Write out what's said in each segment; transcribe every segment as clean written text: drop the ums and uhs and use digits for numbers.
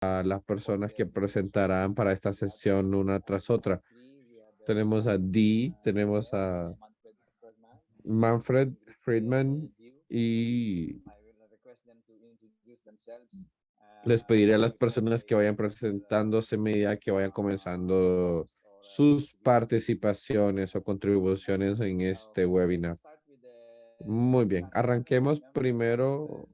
a las personas que presentarán para esta sesión una tras otra. Tenemos a Dee, tenemos a Manfred Friedman y les pediré a las personas que vayan presentándose a medida que vayan comenzando sus participaciones o contribuciones en este webinar. Muy bien, arranquemos primero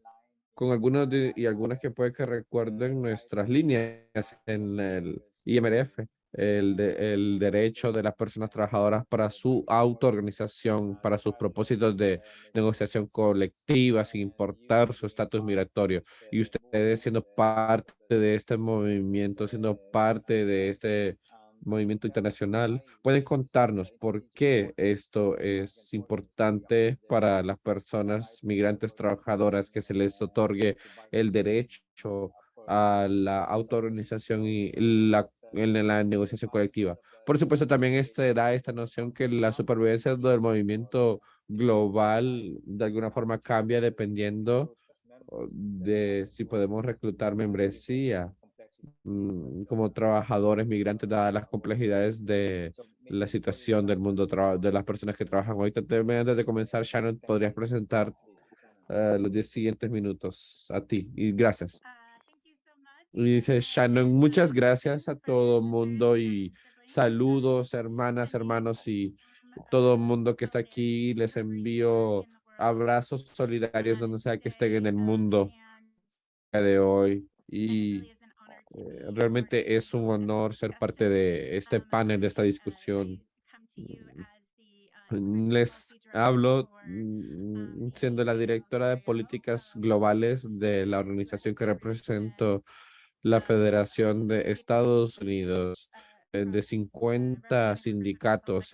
con algunos y algunas que puede que recuerden nuestras líneas en el IMRF, el derecho de las personas trabajadoras para su autoorganización, para sus propósitos de negociación colectiva, sin importar su estatus migratorio. Y ustedes siendo parte de este movimiento, siendo parte de este movimiento internacional, pueden contarnos por qué esto es importante para las personas migrantes trabajadoras, que se les otorgue el derecho a la autoorganización y en la negociación colectiva. Por supuesto, también da esta noción que la supervivencia del movimiento global de alguna forma cambia dependiendo de si podemos reclutar membresía como trabajadores migrantes, dadas las complejidades de la situación del mundo de las personas que trabajan hoy. Antes de comenzar, Shannon, podrías presentar los 10 siguientes minutos a ti y gracias. Y dice Shannon, muchas gracias a todo mundo y saludos, hermanas, hermanos y todo mundo que está aquí. Les envío abrazos solidarios donde sea que estén en el mundo de hoy y realmente es un honor ser parte de este panel, de esta discusión. Les hablo siendo la directora de políticas globales de la organización que represento, la Federación de Estados Unidos, de 50 sindicatos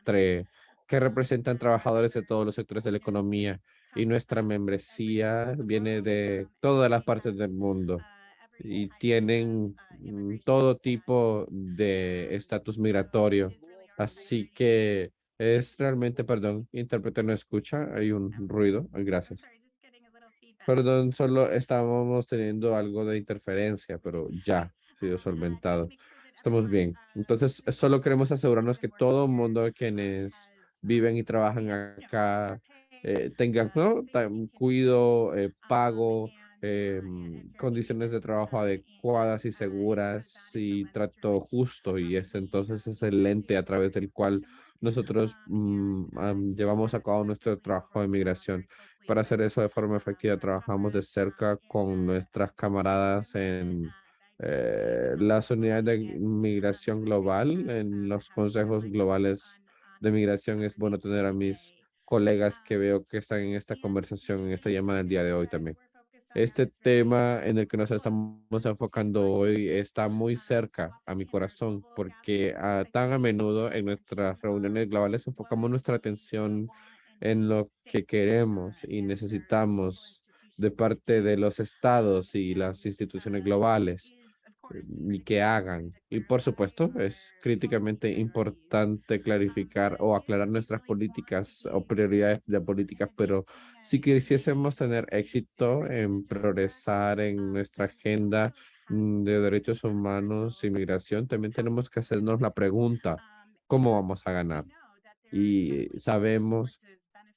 que representan trabajadores de todos los sectores de la economía. Y nuestra membresía viene de todas las partes del mundo y tienen todo tipo de estatus migratorio. Así que es realmente, perdón, intérprete no escucha, hay un ruido, gracias. Perdón, solo estábamos teniendo algo de interferencia, pero ya ha sido solventado. Estamos bien. Entonces, solo queremos asegurarnos que todo el mundo quienes viven y trabajan acá tengan, ¿no? Cuido, pago, condiciones de trabajo adecuadas y seguras y trato justo. Y ese entonces es el lente a través del cual nosotros llevamos a cabo nuestro trabajo de migración. Para hacer eso de forma efectiva, trabajamos de cerca con nuestras camaradas en las unidades de migración global, en los consejos globales de migración. Es bueno tener a mis colegas que veo que están en esta conversación, en esta llamada del día de hoy también. Este tema en el que nos estamos enfocando hoy está muy cerca a mi corazón porque tan a menudo en nuestras reuniones globales enfocamos nuestra atención en lo que queremos y necesitamos de parte de los estados y las instituciones globales y que hagan. Y por supuesto, es críticamente importante clarificar o aclarar nuestras políticas o prioridades de políticas, pero si quisiésemos tener éxito en progresar en nuestra agenda de derechos humanos y migración, también tenemos que hacernos la pregunta, ¿cómo vamos a ganar? Y sabemos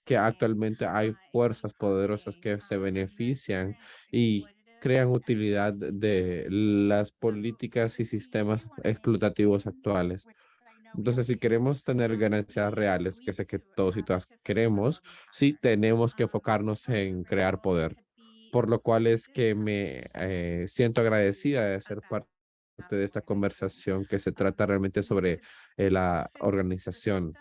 que actualmente hay fuerzas poderosas que se benefician y crean utilidad de las políticas y sistemas explotativos actuales. Entonces, si queremos tener ganancias reales, que sé que todos y todas queremos, sí tenemos que enfocarnos en crear poder. Por lo cual es que me siento agradecida de ser parte de esta conversación que se trata realmente sobre la organización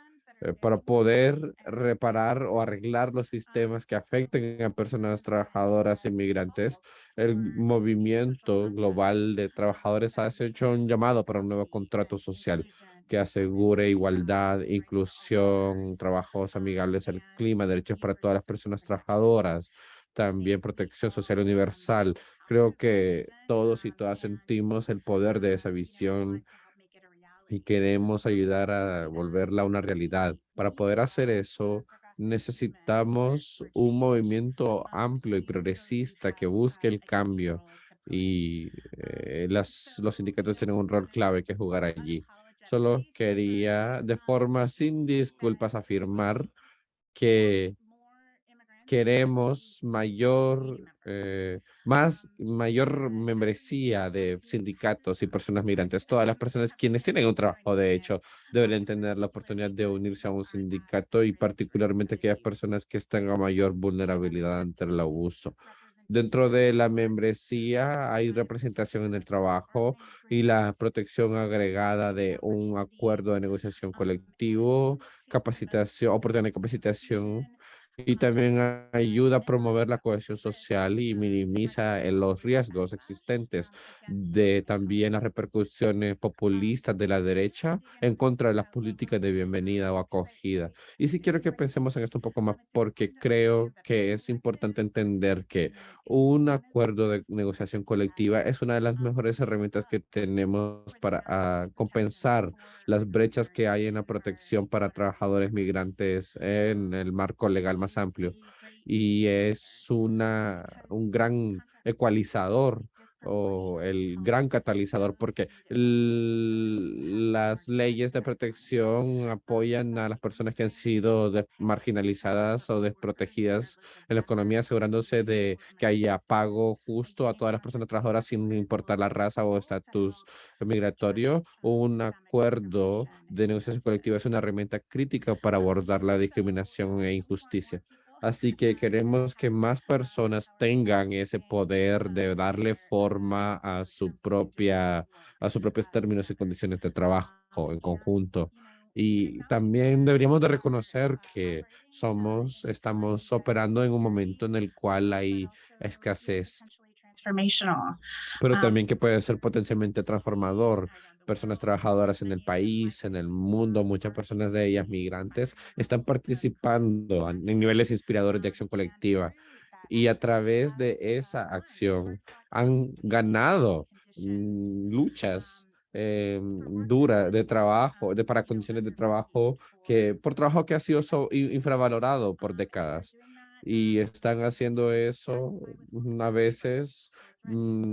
para poder reparar o arreglar los sistemas que afecten a personas trabajadoras inmigrantes. El movimiento global de trabajadores ha hecho un llamado para un nuevo contrato social que asegure igualdad, inclusión, trabajos amigables al clima, derechos para todas las personas trabajadoras, también protección social universal. Creo que todos y todas sentimos el poder de esa visión y queremos ayudar a volverla una realidad. Para poder hacer eso, necesitamos un movimiento amplio y progresista que busque el cambio y los sindicatos tienen un rol clave que jugar allí. Solo quería, de forma sin disculpas, afirmar que queremos mayor membresía de sindicatos y personas migrantes. Todas las personas quienes tienen un trabajo, de hecho, deberían tener la oportunidad de unirse a un sindicato y particularmente aquellas personas que están a mayor vulnerabilidad ante el abuso. Dentro de la membresía hay representación en el trabajo y la protección agregada de un acuerdo de negociación colectivo, capacitación, oportunidad de capacitación y también ayuda a promover la cohesión social y minimiza los riesgos existentes de también las repercusiones populistas de la derecha en contra de las políticas de bienvenida o acogida. Y sí quiero que pensemos en esto un poco más porque creo que es importante entender que un acuerdo de negociación colectiva es una de las mejores herramientas que tenemos para compensar las brechas que hay en la protección para trabajadores migrantes en el marco legal más amplio. Y es un gran ecualizador o el gran catalizador, porque las leyes de protección apoyan a las personas que han sido marginalizadas o desprotegidas en la economía, asegurándose de que haya pago justo a todas las personas trabajadoras sin importar la raza o estatus migratorio. Un acuerdo de negociación colectiva es una herramienta crítica para abordar la discriminación e injusticia. Así que queremos que más personas tengan ese poder de darle forma a sus propios términos y condiciones de trabajo en conjunto. Y también deberíamos de reconocer que estamos operando en un momento en el cual hay escasez, Transformational. pero también que puede ser potencialmente transformador. Personas trabajadoras en el país, en el mundo, muchas personas de ellas migrantes, están participando en niveles inspiradores de acción colectiva y a través de esa acción han ganado luchas duras de trabajo, para condiciones de trabajo por trabajo que ha sido infravalorado por décadas. Y están haciendo eso a veces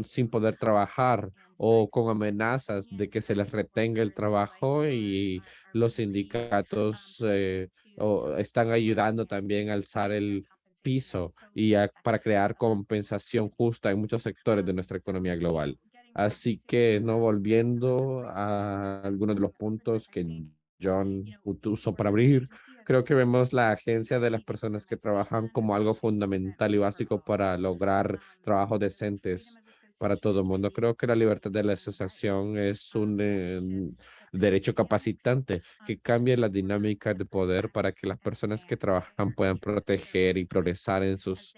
sin poder trabajar o con amenazas de que se les retenga el trabajo y los sindicatos están ayudando también a alzar el piso para crear compensación justa en muchos sectores de nuestra economía global. Así que, no volviendo a algunos de los puntos que John usó para abrir, creo que vemos la agencia de las personas que trabajan como algo fundamental y básico para lograr trabajos decentes para todo el mundo. Creo que la libertad de la asociación es un derecho capacitante que cambia las dinámicas de poder para que las personas que trabajan puedan proteger y progresar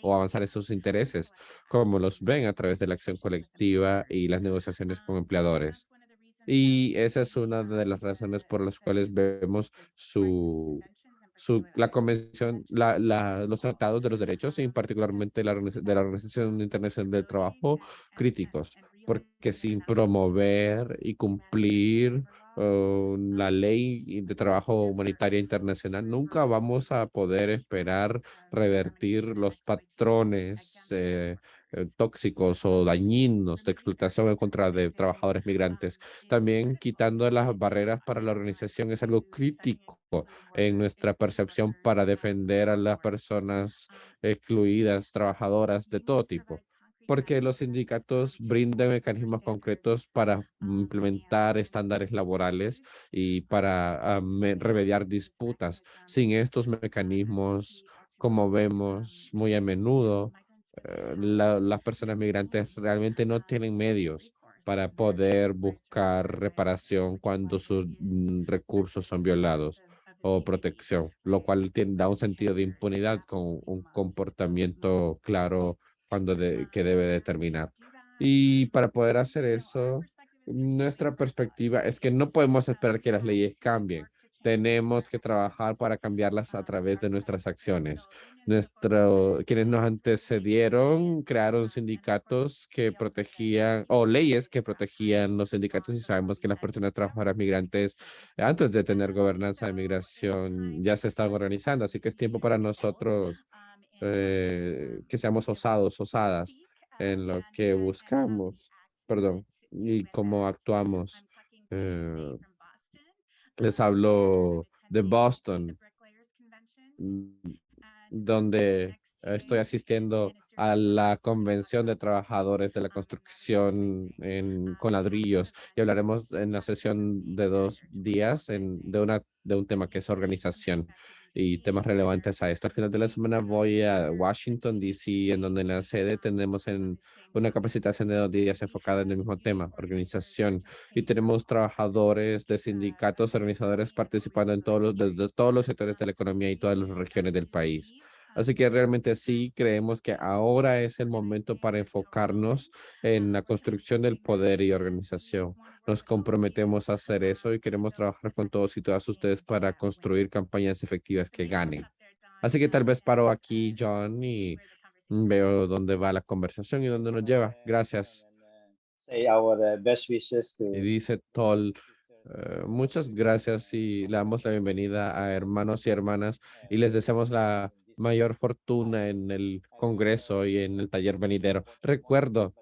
o avanzar en sus intereses, como los ven a través de la acción colectiva y las negociaciones con empleadores. Y esa es una de las razones por las cuales vemos la convención, los tratados de los derechos, y particularmente de la Organización Internacional del Trabajo, críticos, porque sin promover y cumplir la ley de trabajo humanitaria internacional, nunca vamos a poder esperar revertir los patrones tóxicos o dañinos de explotación en contra de trabajadores migrantes. También quitando las barreras para la organización es algo crítico en nuestra percepción para defender a las personas excluidas, trabajadoras de todo tipo. Porque los sindicatos brindan mecanismos concretos para implementar estándares laborales y para remediar disputas. Sin estos mecanismos, como vemos muy a menudo, las personas migrantes realmente no tienen medios para poder buscar reparación cuando sus recursos son violados o protección, lo cual da un sentido de impunidad con un comportamiento claro que debe determinar. Y para poder hacer eso, nuestra perspectiva es que no podemos esperar que las leyes cambien. Tenemos que trabajar para cambiarlas a través de nuestras acciones. Quienes nos antecedieron crearon sindicatos que protegían, o leyes que protegían los sindicatos, y sabemos que las personas trabajadoras migrantes, antes de tener gobernanza de migración, ya se están organizando, así que es tiempo para nosotros que seamos osados, osadas en lo que buscamos, perdón, y cómo actuamos. Eh, Les hablo de Boston, mm, donde estoy asistiendo a la Convención de Trabajadores de la Construcción con ladrillos y hablaremos en la sesión de 2 días de un tema que es organización y temas relevantes a esto. Al final de la semana voy a Washington, D.C., en donde en la sede tenemos una capacitación de 2 días enfocada en el mismo tema, organización, y tenemos trabajadores de sindicatos, organizadores participando en de todos los sectores de la economía y todas las regiones del país. Así que realmente sí creemos que ahora es el momento para enfocarnos en la construcción del poder y organización. Nos comprometemos a hacer eso y queremos trabajar con todos y todas ustedes para construir campañas efectivas que ganen. Así que tal vez paro aquí, John, y veo dónde va la conversación y dónde nos lleva. Gracias. Say our best wishes Y to dice Toll, muchas gracias y le damos la bienvenida a hermanos y hermanas y les deseamos la mayor fortuna en el Congreso y en el taller venidero. Recuerdo,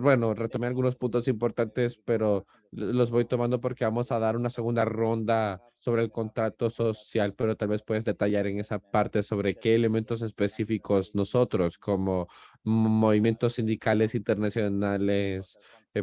bueno, retomé algunos puntos importantes, pero los voy tomando porque vamos a dar una segunda ronda sobre el contrato social, pero tal vez puedes detallar en esa parte sobre qué elementos específicos nosotros como movimientos sindicales internacionales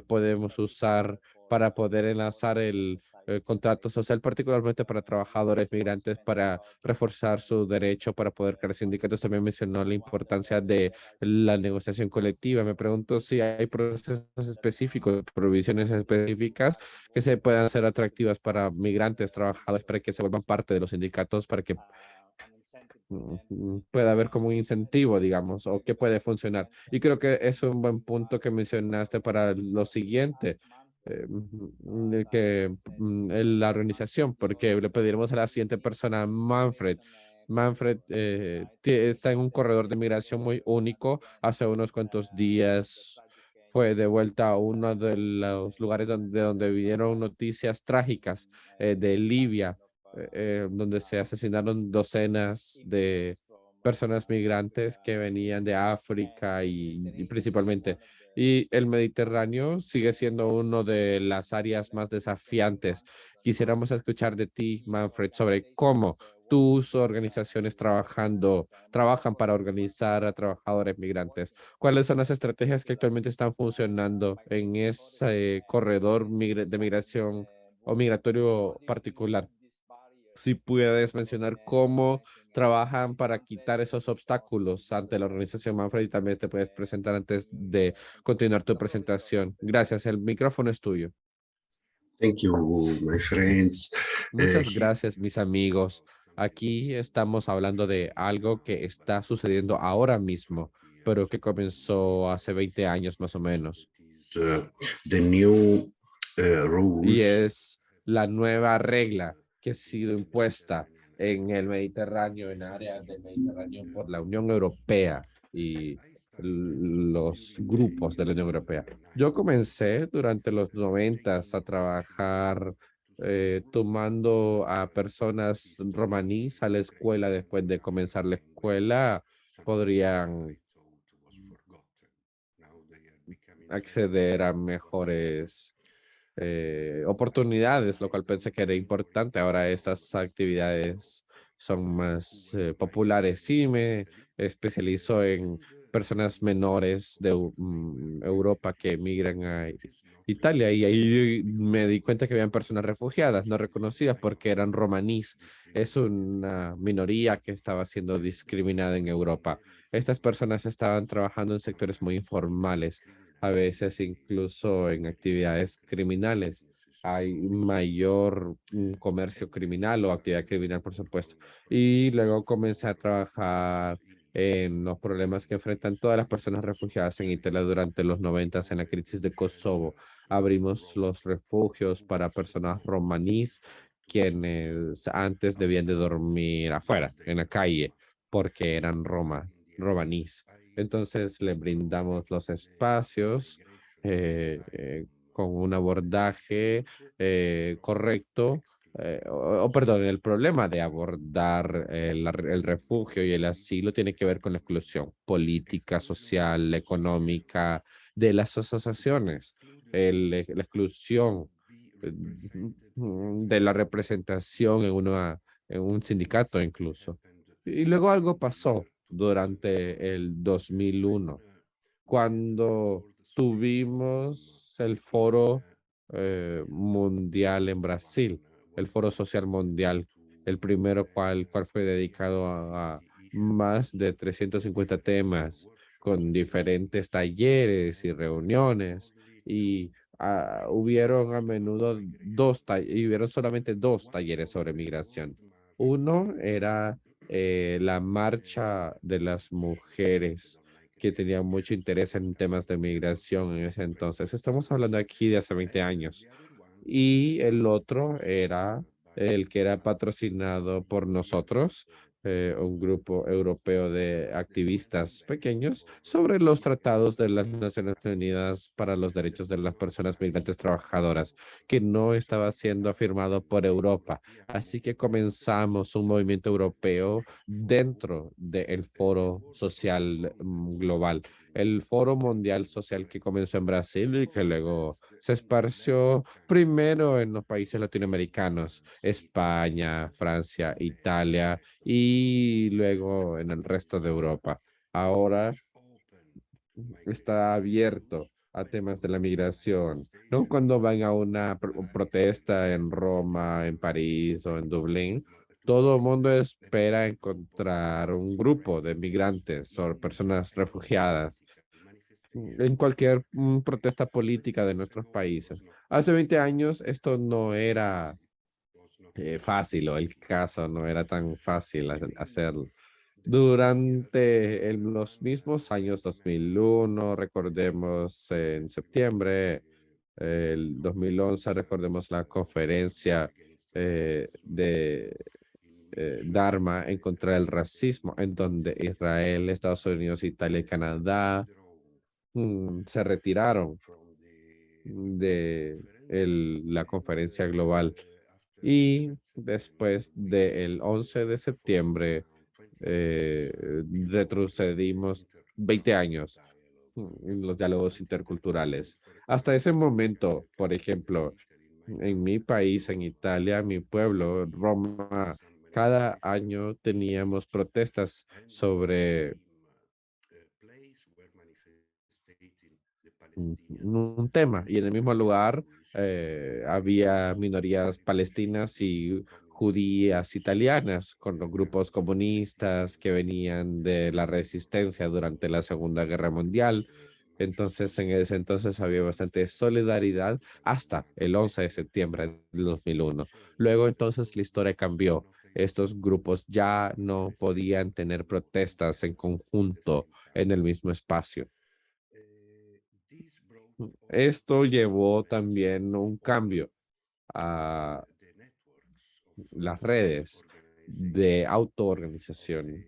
podemos usar para poder enlazar el contrato social, particularmente para trabajadores migrantes, para reforzar su derecho, para poder crear sindicatos. También mencionó la importancia de la negociación colectiva. Me pregunto si hay procesos específicos, provisiones específicas que se puedan hacer atractivas para migrantes, trabajadores, para que se vuelvan parte de los sindicatos, para que puede haber como un incentivo, digamos, o que puede funcionar. Y creo que es un buen punto que mencionaste para lo siguiente, la organización, porque le pediremos a la siguiente persona, Manfred. Manfred está en un corredor de migración muy único. Hace unos cuantos días fue de vuelta a uno de los lugares donde vinieron noticias trágicas de Libia donde se asesinaron docenas de personas migrantes que venían de África y principalmente. Y el Mediterráneo sigue siendo una de las áreas más desafiantes. Quisiéramos escuchar de ti, Manfred, sobre cómo tus organizaciones trabajan para organizar a trabajadores migrantes. ¿Cuáles son las estrategias que actualmente están funcionando en ese corredor de migración o migratorio particular? Si puedes mencionar cómo trabajan para quitar esos obstáculos ante la organización Manfred y también te puedes presentar antes de continuar tu presentación. Gracias, el micrófono es tuyo. Thank you, my friends. Muchas Here gracias, mis amigos. Aquí estamos hablando de algo que está sucediendo ahora mismo, pero que comenzó hace 20 años más o menos. is the new Y rules. es la nueva regla que ha sido impuesta en el Mediterráneo, en áreas del Mediterráneo por la Unión Europea y los grupos de la Unión Europea. Yo comencé durante los 90 a trabajar tomando a personas romaníes a la escuela después de comenzar la escuela, podrían acceder a mejores oportunidades, lo cual pensé que era importante. Ahora estas actividades son más populares. Sí, me especializo en personas menores de Europa que emigran a Italia y ahí me di cuenta que habían personas refugiadas, no reconocidas porque eran romanís. Es una minoría que estaba siendo discriminada en Europa. Estas personas estaban trabajando en sectores muy informales, a veces incluso en actividades criminales. Hay mayor comercio criminal o actividad criminal, por supuesto. Y luego comencé a trabajar en los problemas que enfrentan todas las personas refugiadas en Italia durante los 90 en la crisis de Kosovo. Abrimos los refugios para personas romaníes quienes antes debían de dormir afuera, en la calle, porque eran romaníes. Entonces le brindamos los espacios con un abordaje correcto perdón, el problema de abordar el refugio y el asilo tiene que ver con la exclusión política, social, económica de las asociaciones, la exclusión de la representación en un sindicato incluso. Y luego algo pasó durante el 2001 cuando tuvimos el foro mundial en Brasil, el foro social mundial, el primero cual fue dedicado a más de 350 temas con diferentes talleres y reuniones y hubieron a menudo hubieron solamente dos talleres sobre migración. Uno era la marcha de las mujeres que tenían mucho interés en temas de migración en ese entonces. Estamos hablando aquí de hace 20 años. Y el otro era el que era patrocinado por nosotros, un grupo europeo de activistas pequeños sobre los tratados de las Naciones Unidas para los derechos de las personas migrantes trabajadoras, que no estaba siendo firmado por Europa. Así que comenzamos un movimiento europeo dentro del Foro Social Global, el Foro Mundial Social que comenzó en Brasil y que luego se esparció primero en los países latinoamericanos, España, Francia, Italia y luego en el resto de Europa. Ahora está abierto a temas de la migración, no cuando van a una protesta en Roma, en París o en Dublín. Todo el mundo espera encontrar un grupo de migrantes o personas refugiadas en cualquier protesta política de nuestros países. Hace 20 años esto no era fácil o el caso no era tan fácil hacerlo. Durante los mismos años 2001, recordemos en septiembre, el 2011, recordemos la conferencia de Dharma en contra del racismo, en donde Israel, Estados Unidos, Italia y Canadá se retiraron de la conferencia global. Y después del 11 de septiembre, eh, retrocedimos 20 años en los diálogos interculturales. Hasta ese momento, por ejemplo, en mi país, en Italia, mi pueblo, Roma, cada año teníamos protestas sobre un tema y en el mismo lugar había minorías palestinas y judías italianas con los grupos comunistas que venían de la resistencia durante la Segunda Guerra Mundial. Entonces, en ese entonces había bastante solidaridad hasta el 11 de septiembre del 2001. Luego, entonces, la historia cambió. Estos grupos ya no podían tener protestas en conjunto en el mismo espacio. Esto llevó también un cambio a las redes de autoorganización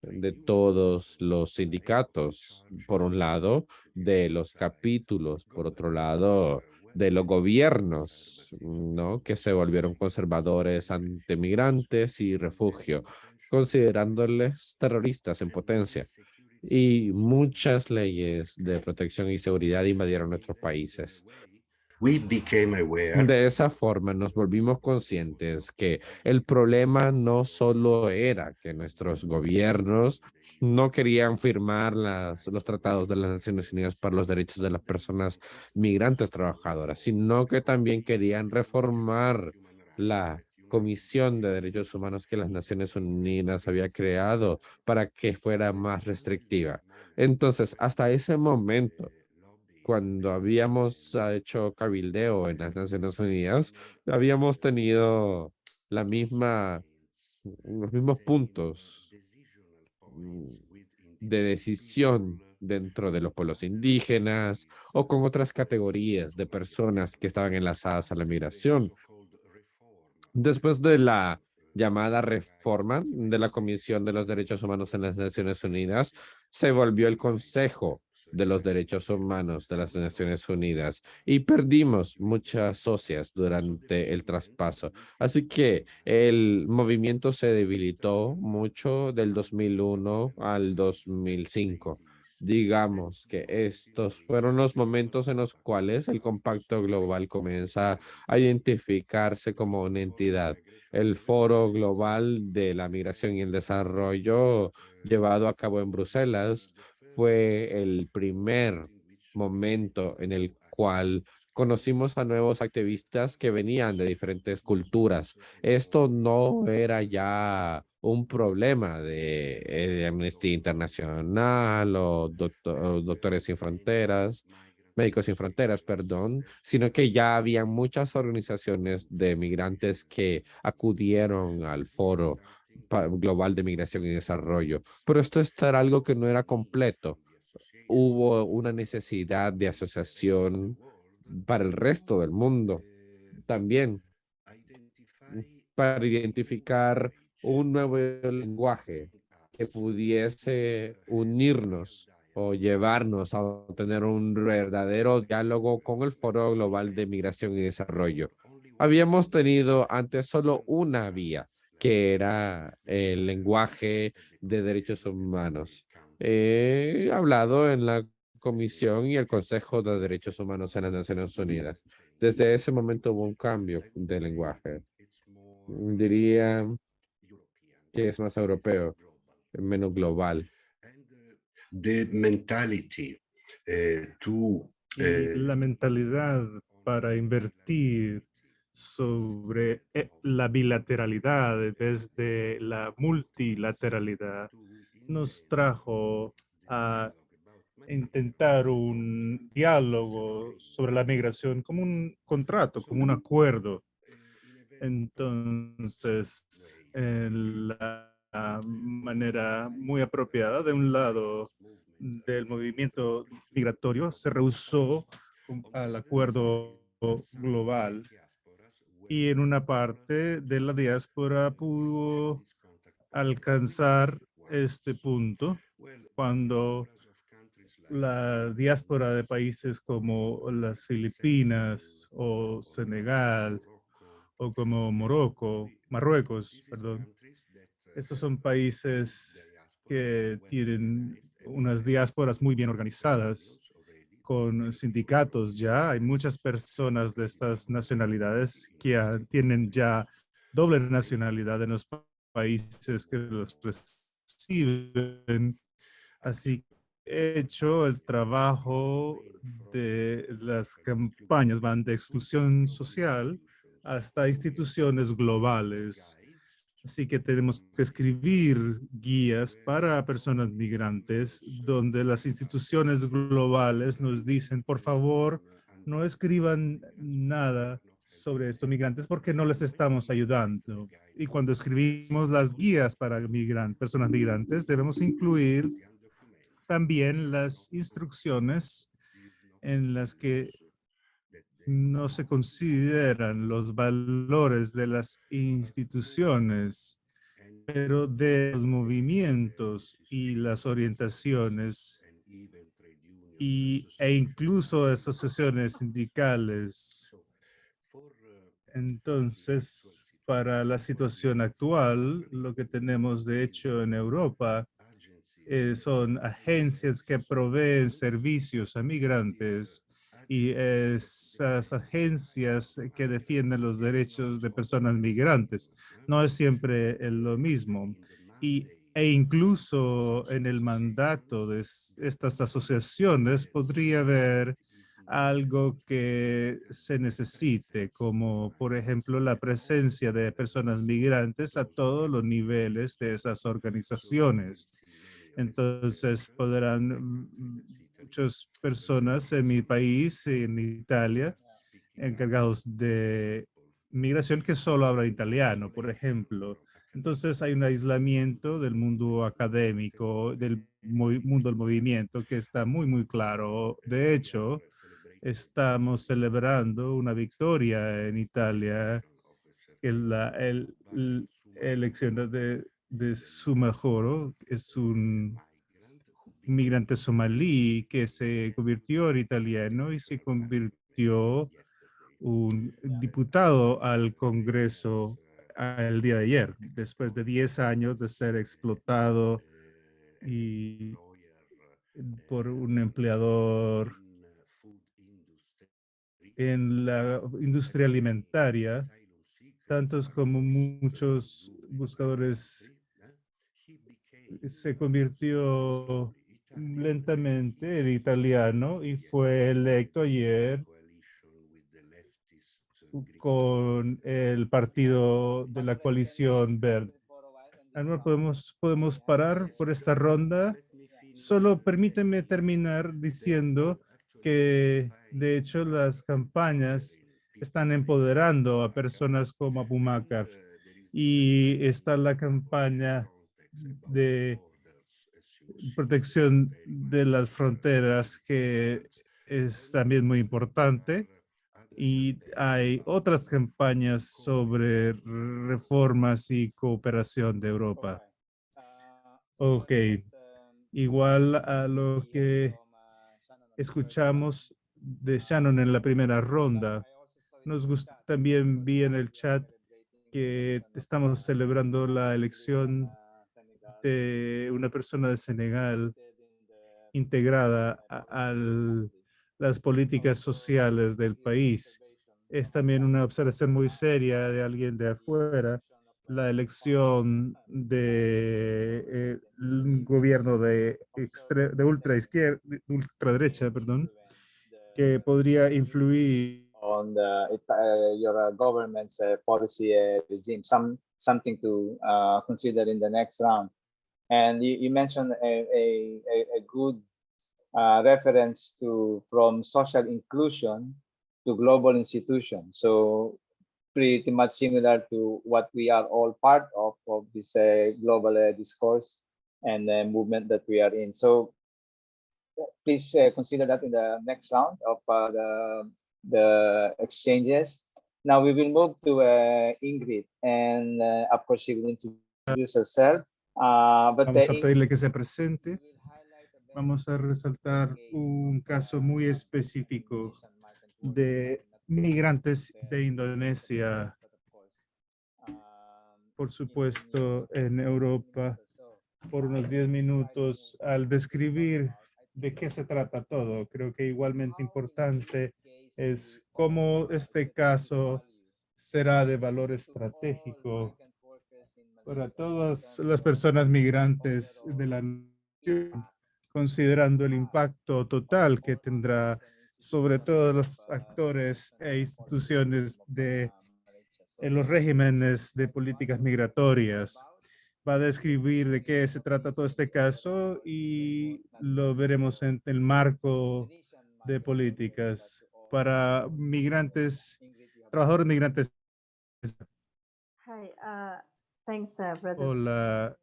de todos los sindicatos, por un lado, de los capítulos, por otro lado, de los gobiernos, ¿no? Que se volvieron conservadores ante migrantes y refugio, considerándoles terroristas en potencia. Y muchas leyes de protección y seguridad invadieron nuestros países. We became aware De esa forma nos volvimos conscientes que el problema no solo era que nuestros gobiernos no querían firmar los tratados de las Naciones Unidas para los derechos de las personas migrantes trabajadoras, sino que también querían reformar la Comisión de Derechos Humanos que las Naciones Unidas había creado para que fuera más restrictiva. Entonces, hasta ese momento, cuando habíamos hecho cabildeo en las Naciones Unidas, habíamos tenido la misma, los mismos puntos mm, de decisión dentro de los pueblos indígenas o con otras categorías de personas que estaban enlazadas a la migración. Después de la llamada reforma de la Comisión de los Derechos Humanos en las Naciones Unidas, se volvió el Consejo de los Derechos Humanos de las Naciones Unidas y perdimos muchas socias durante el traspaso. Así que el movimiento se debilitó mucho del 2001 al 2005. Digamos que estos fueron los momentos en los cuales el Compacto Global comienza a identificarse como una entidad. El Foro Global de la Migración y el Desarrollo, llevado a cabo en Bruselas, fue el primer momento en el cual conocimos a nuevos activistas que venían de diferentes culturas. Esto no era ya un problema de Amnistía Internacional o Doctores Sin Fronteras, Médicos Sin Fronteras, perdón, sino que ya había muchas organizaciones de migrantes que acudieron al Foro Global de Migración y Desarrollo. Pero esto era algo que no era completo. Hubo una necesidad de asociación para el resto del mundo también, para identificar un nuevo lenguaje que pudiese unirnos o llevarnos a tener un verdadero diálogo con el Foro Global de Migración y Desarrollo. Habíamos tenido antes solo una vía, que era el lenguaje de derechos humanos. He hablado en la Comisión y el Consejo de Derechos Humanos en las Naciones Unidas. Desde ese momento hubo un cambio de lenguaje. Diría que es más europeo, menos global. The mentality to Y la mentalidad para invertir sobre la bilateralidad en vez de la multilateralidad nos trajo a intentar un diálogo sobre la migración como un contrato, como un acuerdo. Entonces, en la manera muy apropiada, de un lado del movimiento migratorio, se rehusó al acuerdo global y en una parte de la diáspora pudo alcanzar este punto cuando la diáspora de países como las Filipinas o Senegal o como Marruecos, perdón. Estos son países que tienen unas diásporas muy bien organizadas, con sindicatos ya. Hay muchas personas de estas nacionalidades que tienen ya doble nacionalidad en los países que los reciben. Así que he hecho el trabajo de las campañas, van de exclusión social hasta instituciones globales. Así que tenemos que escribir guías para personas migrantes donde las instituciones globales nos dicen, por favor, no escriban nada sobre estos migrantes porque no les estamos ayudando. Y cuando escribimos las guías para personas migrantes, debemos incluir también las instrucciones en las que no se consideran los valores de las instituciones, pero de los movimientos y las orientaciones e incluso asociaciones sindicales. Entonces, para la situación actual, lo que tenemos de hecho en Europa son agencias que proveen servicios a migrantes y esas agencias que defienden los derechos de personas migrantes. No es siempre lo mismo. E incluso en el mandato de estas asociaciones podría haber algo que se necesite, como por ejemplo la presencia de personas migrantes a todos los niveles de esas organizaciones. Entonces podrán muchas personas en mi país, en Italia, encargados de migración que solo hablan italiano, por ejemplo. Entonces hay un aislamiento del mundo académico, del mundo del movimiento que está muy, muy claro. De hecho, estamos celebrando una victoria en Italia, que es la elección de Sumajoro, es un inmigrante somalí que se convirtió en italiano y se convirtió un diputado al Congreso el día de ayer, después de 10 años de ser explotado y por un empleador en la industria alimentaria, tantos como muchos buscadores. Se convirtió lentamente en italiano y fue electo ayer con el partido de la coalición verde. Anwar, podemos parar por esta ronda. Solo permíteme terminar diciendo que, de hecho, las campañas están empoderando a personas como Abu Bakr. Y está la campaña de protección de las fronteras, que es también muy importante. Y hay otras campañas sobre reformas y cooperación de Europa. Ok, igual a lo que escuchamos de Shannon en la primera ronda, también vi en el chat que estamos celebrando la elección de una persona de Senegal integrada a las políticas sociales del país. Es también una observación muy seria de alguien de afuera, la elección de un gobierno de ultraderecha, perdón, que podría influir on your government's policy regime, something to consider in the next round. And you mentioned a good reference to from social inclusion to global institutions. So pretty much similar to what we are all part of this global discourse and movement that we are in. So please consider that in the next round of the exchanges. Now we will move to Ingrid, and of course she will introduce herself. But Vamos a pedirle que se presente. Vamos a resaltar un caso muy específico de migrantes de Indonesia, por supuesto, en Europa, por unos 10 minutos al describir de qué se trata todo. Creo que igualmente importante es cómo este caso será de valor estratégico para todas las personas migrantes de la nación, considerando el impacto total que tendrá sobre todos los actores e instituciones en los regímenes de políticas migratorias. Va a describir de qué se trata todo este caso y lo veremos en el marco de políticas para migrantes, trabajadores migrantes. Hi, thanks, brother. Hola,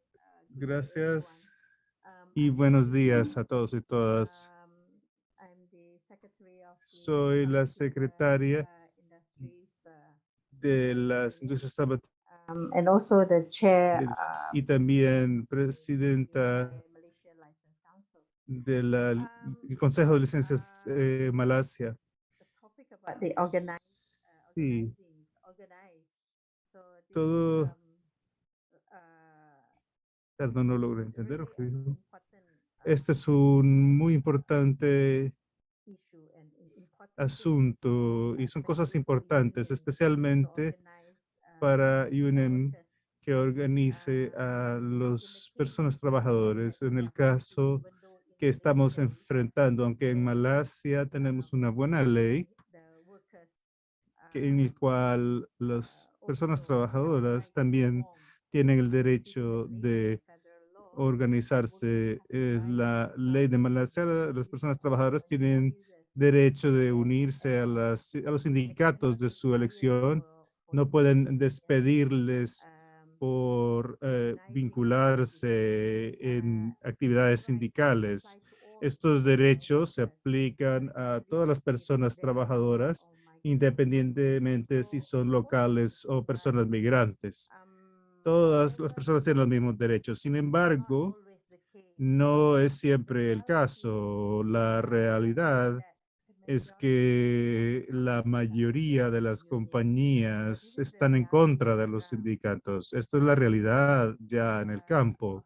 gracias y buenos días a todos y todas. I'm the secretary of the Soy la Pharmaceutical secretaria Industries, de las industrias and also the chair y también presidenta the Malaysia License Council. del Consejo de Licencias Malasia. The topic about the organized, Sí, organized. So this todo, is, perdón, no logro entender lo que dijo. important, Este es un muy importante issue and important asunto y son cosas importantes, especialmente para UNM, que organice a las personas trabajadores en el caso que estamos enfrentando, aunque en Malasia tenemos una buena ley en el cual las personas trabajadoras también tienen el derecho de organizarse. La ley de Malasia, las personas trabajadoras tienen derecho de unirse a los sindicatos de su elección. No pueden despedirles por vincularse en actividades sindicales. Estos derechos se aplican a todas las personas trabajadoras, independientemente si son locales o personas migrantes. Todas las personas tienen los mismos derechos. Sin embargo, No es siempre el caso. La realidad es que la mayoría de las compañías están en contra de los sindicatos. Esto es la realidad ya en el campo.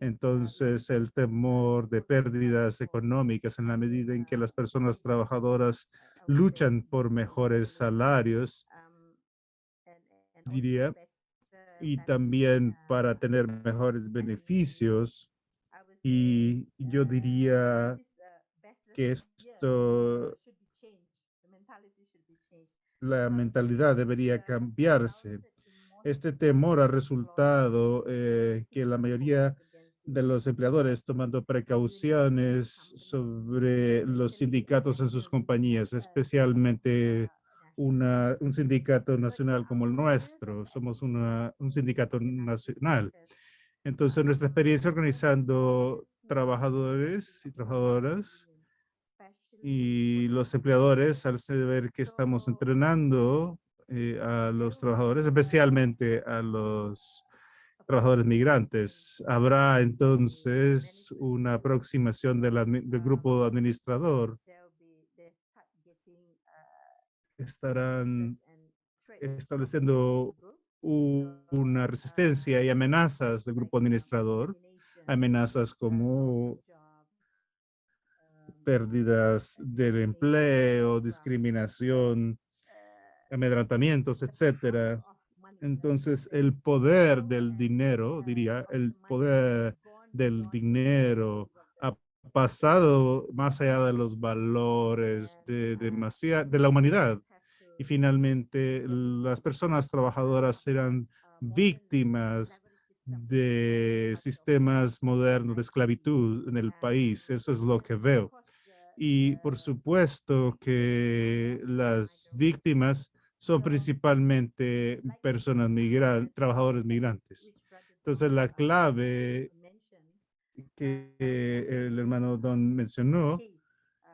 Entonces, el temor de pérdidas económicas en la medida en que las personas trabajadoras luchan por mejores salarios, diría, y también para tener mejores beneficios. Y yo diría que esto, la mentalidad debería cambiarse. Este temor ha resultado que la mayoría de los empleadores tomando precauciones sobre los sindicatos en sus compañías, especialmente un sindicato nacional como el nuestro. Somos un sindicato nacional. Entonces, nuestra experiencia organizando trabajadores y trabajadoras y los empleadores, al saber que estamos entrenando a los trabajadores, especialmente a los trabajadores migrantes, habrá entonces una aproximación del grupo administrador. Estarán estableciendo una resistencia y amenazas del grupo administrador, amenazas como pérdidas del empleo, discriminación, amedrantamientos, etcétera. Entonces, el poder del dinero, diría, el poder del dinero ha pasado más allá de los valores de la humanidad. Y finalmente, las personas trabajadoras serán víctimas de sistemas modernos de esclavitud en el país. Eso es lo que veo. Y por supuesto que las víctimas son principalmente personas migrantes, trabajadores migrantes. Entonces, la clave que el hermano Don mencionó,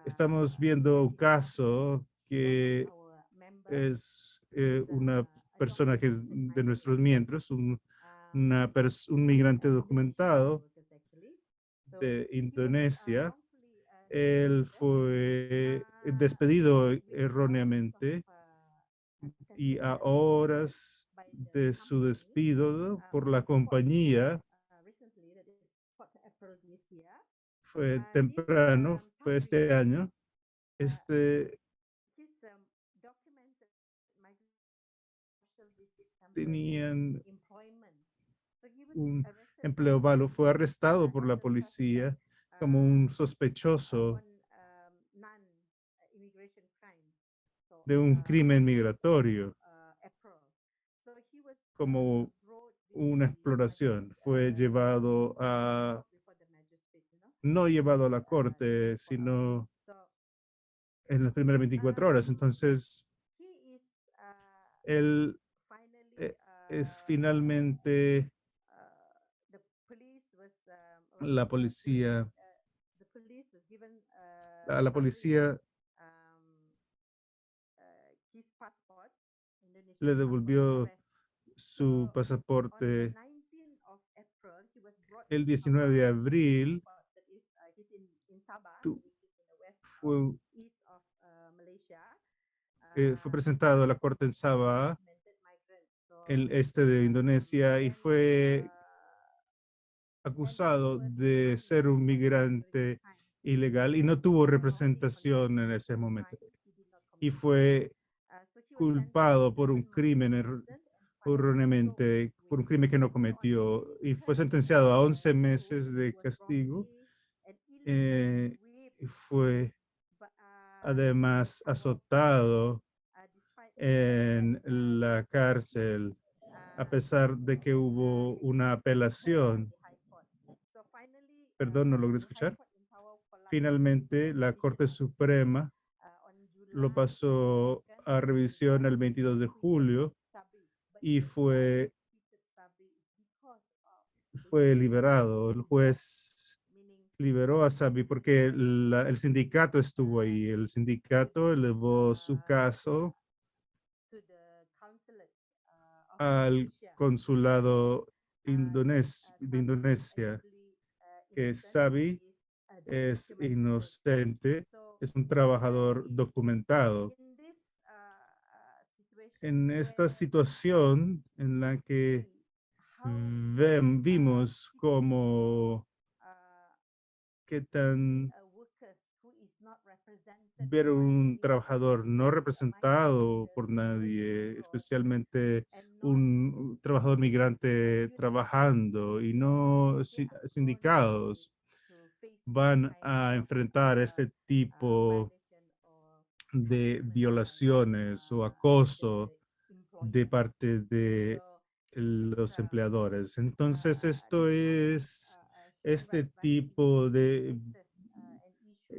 estamos viendo un caso que es una persona que de nuestros miembros, un migrante documentado de Indonesia. Él fue despedido erróneamente y a horas de su despido por la compañía, fue temprano, fue este año, tenían un empleo malo, fue arrestado por la policía como un sospechoso de un crimen migratorio, como una exploración. Fue llevado no llevado a la corte, sino en las primeras 24 horas. Entonces, él es finalmente la policía, a la policía le devolvió su pasaporte el 19 de abril. Fue, fue presentado a la corte en Sabah, el este de Indonesia, y fue acusado de ser un migrante ilegal y no tuvo representación en ese momento. Y fue culpado por un crimen erróneamente, por un crimen que no cometió, y fue sentenciado a 11 meses de castigo. Y fue además azotado en la cárcel, a pesar de que hubo una apelación. Perdón, no logré escuchar. Finalmente, la Corte Suprema lo pasó a revisión el 22 de julio y fue liberado. El juez liberó a Sabi porque el sindicato estuvo ahí. El sindicato elevó su caso al consulado de Indonesia que Sabi es inocente, es un trabajador documentado. En esta situación en la que vimos como qué tan ver un trabajador no representado por nadie, especialmente un trabajador migrante trabajando y no sindicados, van a enfrentar este tipo de violaciones o acoso de parte de los empleadores. Entonces, este tipo de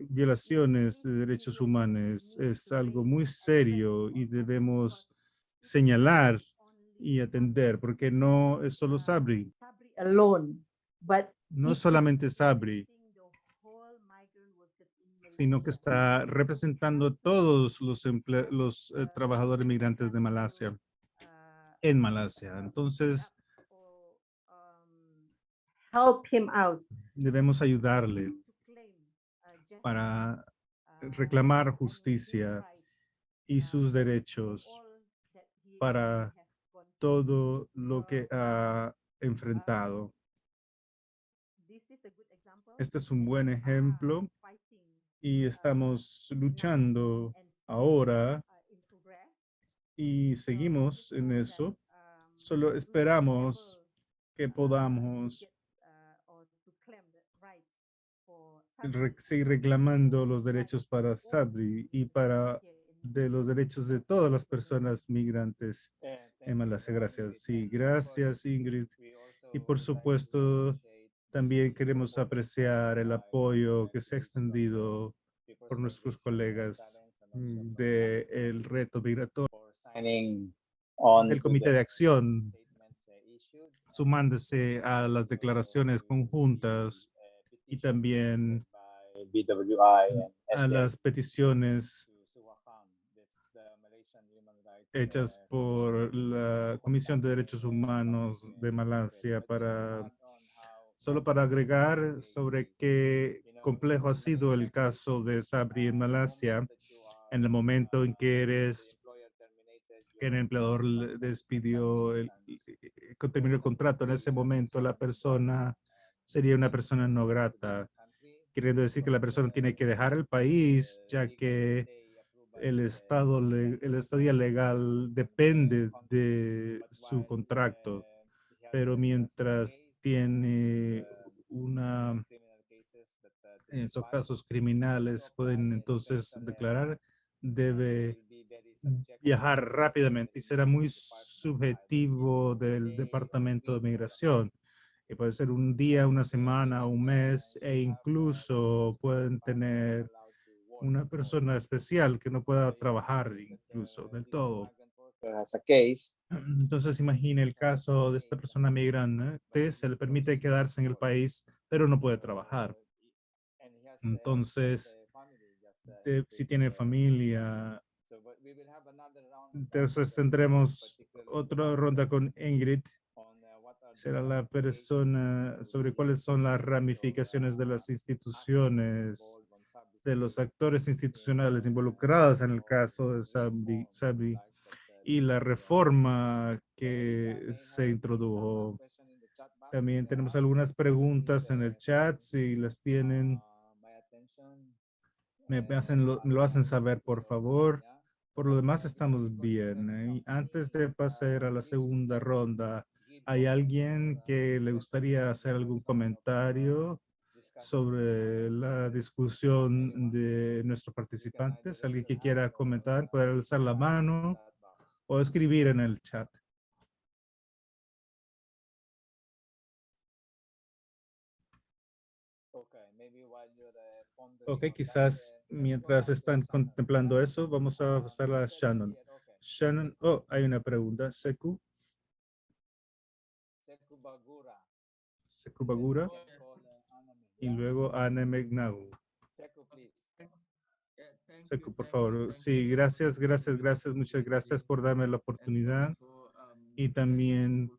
violaciones de derechos humanos es algo muy serio y debemos señalar y atender, porque no es solo Sabri, alone, but no it is solamente Sabri, representing the whole migrant workers in sino que Malaysia. está representando a todos los trabajadores migrantes de Malasia, en Malasia. Entonces, Help him out debemos ayudarle to claim justice, para and reclamar his justicia rights, y sus for derechos all that he para has gone through. todo lo que ha enfrentado. This is a good example. Este es un buen We are ejemplo fighting, y estamos luchando and still, ahora in progress. y So we seguimos en hope that, eso. we Solo will be esperamos able, que to podamos get, or to claim the rights for Sabri seguir reclamando los derechos para Sabri y para here in de los derechos de todas las personas migrantes en Malasia. Gracias. Sí, gracias, Ingrid. Y por supuesto, también queremos apreciar el apoyo que se ha extendido por nuestros colegas del reto migratorio, signing on del to Comité the de Acción, statements issued, sumándose a las declaraciones conjuntas y también by BWI and a SDM las peticiones to Suwakam. That's the Malaysian Human Rights hechas por la Comisión de Derechos Humanos de Malasia solo para agregar sobre qué complejo ha sido el caso de Sabri en Malasia en el momento en que el empleador le despidió, terminó el contrato. En ese momento la persona sería una persona no grata, queriendo decir que la persona tiene que dejar el país, ya que el estadía legal depende de su contrato, pero mientras tiene en esos casos criminales pueden entonces declarar, debe viajar rápidamente y será muy subjetivo del Departamento de Migración. Y puede ser un día, una semana, un mes e incluso pueden tener una persona especial que no pueda trabajar incluso del todo. as a case. Entonces imagine el caso de esta persona migrante, se le permite quedarse en el país, pero no puede trabajar. Entonces, si tiene familia, entonces tendremos otra ronda con Ingrid. Será la persona sobre cuáles son las ramificaciones de las instituciones, de los actores institucionales involucrados en el caso de Sabri y la reforma que se introdujo. También tenemos algunas preguntas en el chat, si las tienen, me lo hacen saber, por favor. Por lo demás, estamos bien. Y antes de pasar a la segunda ronda, ¿hay alguien que le gustaría hacer algún comentario sobre la discusión de nuestros participantes? ¿Alguien que quiera comentar? Puede alzar la mano o escribir en el chat. Ok, quizás mientras están contemplando eso, vamos a pasar a Shannon. Shannon, oh, hay una pregunta. Seku Bagura y luego Anne Megnagu. Seku, por favor. Sí, gracias, muchas gracias por darme la oportunidad. Y también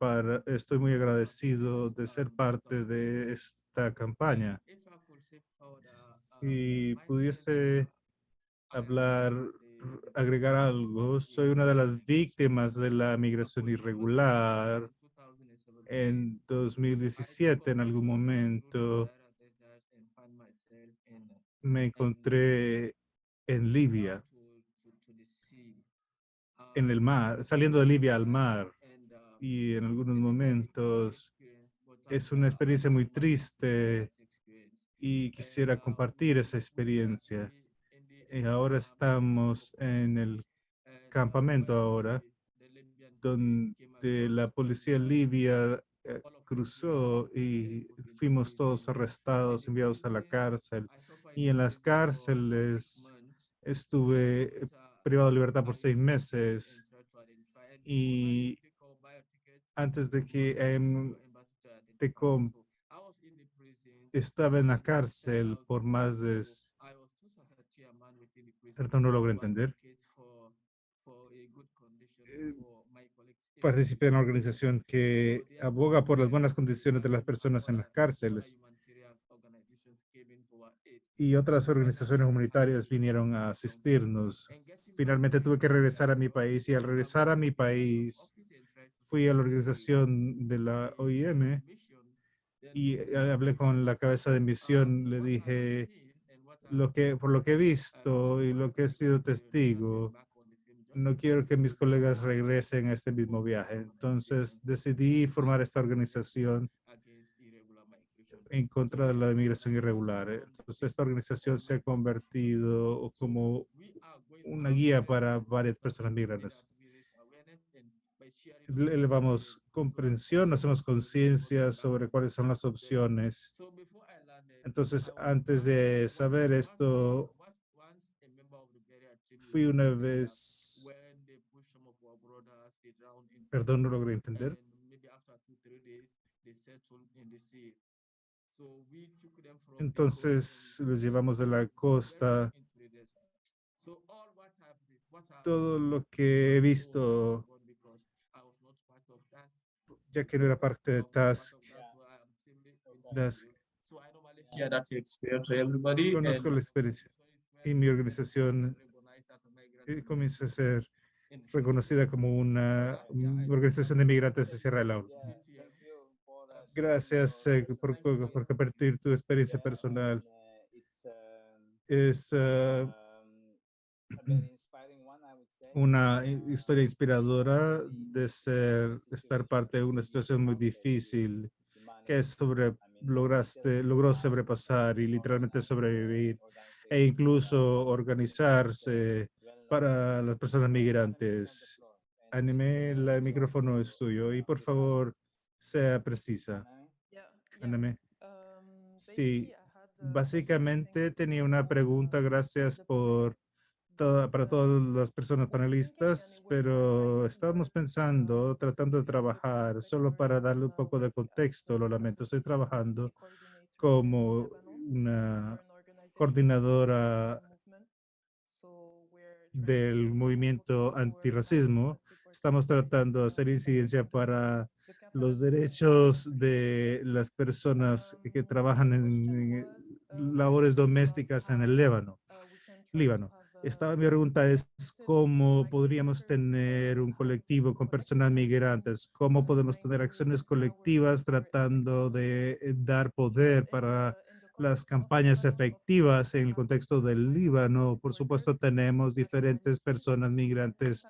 estoy muy agradecido de ser parte de esta campaña. Si pudiese hablar, agregar algo, soy una de las víctimas de la migración irregular. En 2017, en algún momento, me encontré en Libia, en el mar, saliendo de Libia al mar. Y en algunos momentos es una experiencia muy triste y quisiera compartir esa experiencia. Ahora estamos en el campamento ahora, donde la policía libia cruzó y fuimos todos arrestados, enviados a la cárcel. Y en las cárceles estuve privado de libertad por 6 meses. Y antes de que Tecom estaba en la cárcel por más de... Perdón, no logro entender. Participé en una organización que aboga por las buenas condiciones de las personas en las cárceles. Y otras organizaciones humanitarias vinieron a asistirnos. Finalmente tuve que regresar a mi país y al regresar a mi país fui a la organización de la OIM y hablé con la cabeza de misión. Le dije por lo que he visto y lo que he sido testigo, no quiero que mis colegas regresen a este mismo viaje. Entonces decidí formar esta organización en contra de la inmigración irregular. Entonces esta organización se ha convertido como una guía para varias personas migrantes. Le elevamos comprensión, hacemos conciencia sobre cuáles son las opciones. Entonces, antes de saber esto, fui una vez, perdón, no logré entender. Entonces, los llevamos de la costa. Todo lo que he visto, ya que no era parte de Task, Share that experience to everybody. conozco la experiencia y mi organización comienza a ser reconocida como una organización de migrantes de Sierra Leona. Gracias por compartir tu experiencia personal. Es una historia inspiradora de estar parte de una situación muy difícil que logró sobrepasar y literalmente sobrevivir e incluso organizarse para las personas migrantes. Anime, el micrófono es tuyo y por favor sea precisa. Anime. Sí, básicamente tenía una pregunta, gracias para todas las personas panelistas, pero estábamos pensando, tratando de trabajar, solo para darle un poco de contexto, lo lamento, estoy trabajando como una coordinadora del movimiento antirracismo. Estamos tratando de hacer incidencia para los derechos de las personas que trabajan en labores domésticas en el Líbano. Mi pregunta es, ¿cómo podríamos tener un colectivo con personas migrantes? ¿Cómo podemos tener acciones colectivas tratando de dar poder para las campañas efectivas en el contexto del Líbano? Por supuesto, tenemos diferentes personas migrantes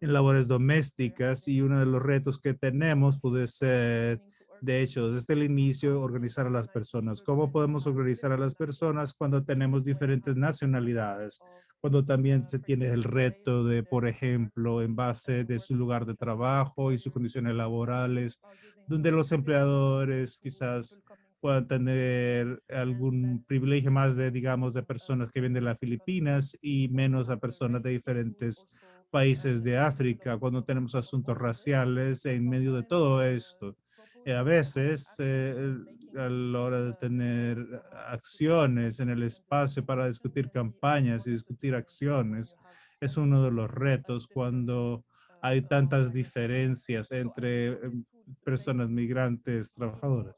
en labores domésticas y uno de los retos que tenemos puede ser, de hecho, desde el inicio, organizar a las personas. ¿Cómo podemos organizar a las personas cuando tenemos diferentes nacionalidades? Cuando también se tiene el reto de, por ejemplo, en base de su lugar de trabajo y sus condiciones laborales, donde los empleadores quizás puedan tener algún privilegio más de, digamos, de personas que vienen de las Filipinas y menos a personas de diferentes países de África, cuando tenemos asuntos raciales en medio de todo esto. A veces, a la hora de tener acciones en el espacio para discutir campañas y discutir acciones, es uno de los retos cuando hay tantas diferencias entre personas migrantes trabajadoras.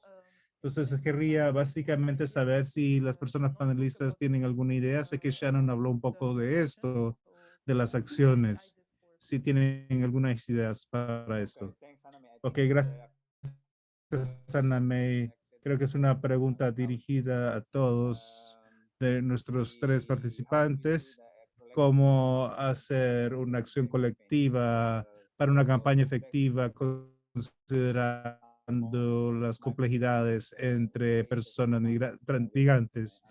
Entonces querría básicamente saber si las personas panelistas tienen alguna idea. Sé que Shannon habló un poco de esto, de las acciones. Si tienen algunas ideas para esto. Thanks, Anami. I Ok, think gracias, Ana May. Creo que es una pregunta dirigida a todos de nuestros tres participantes. ¿Cómo hacer una acción colectiva para una campaña efectiva considerando las complejidades entre personas migrantes,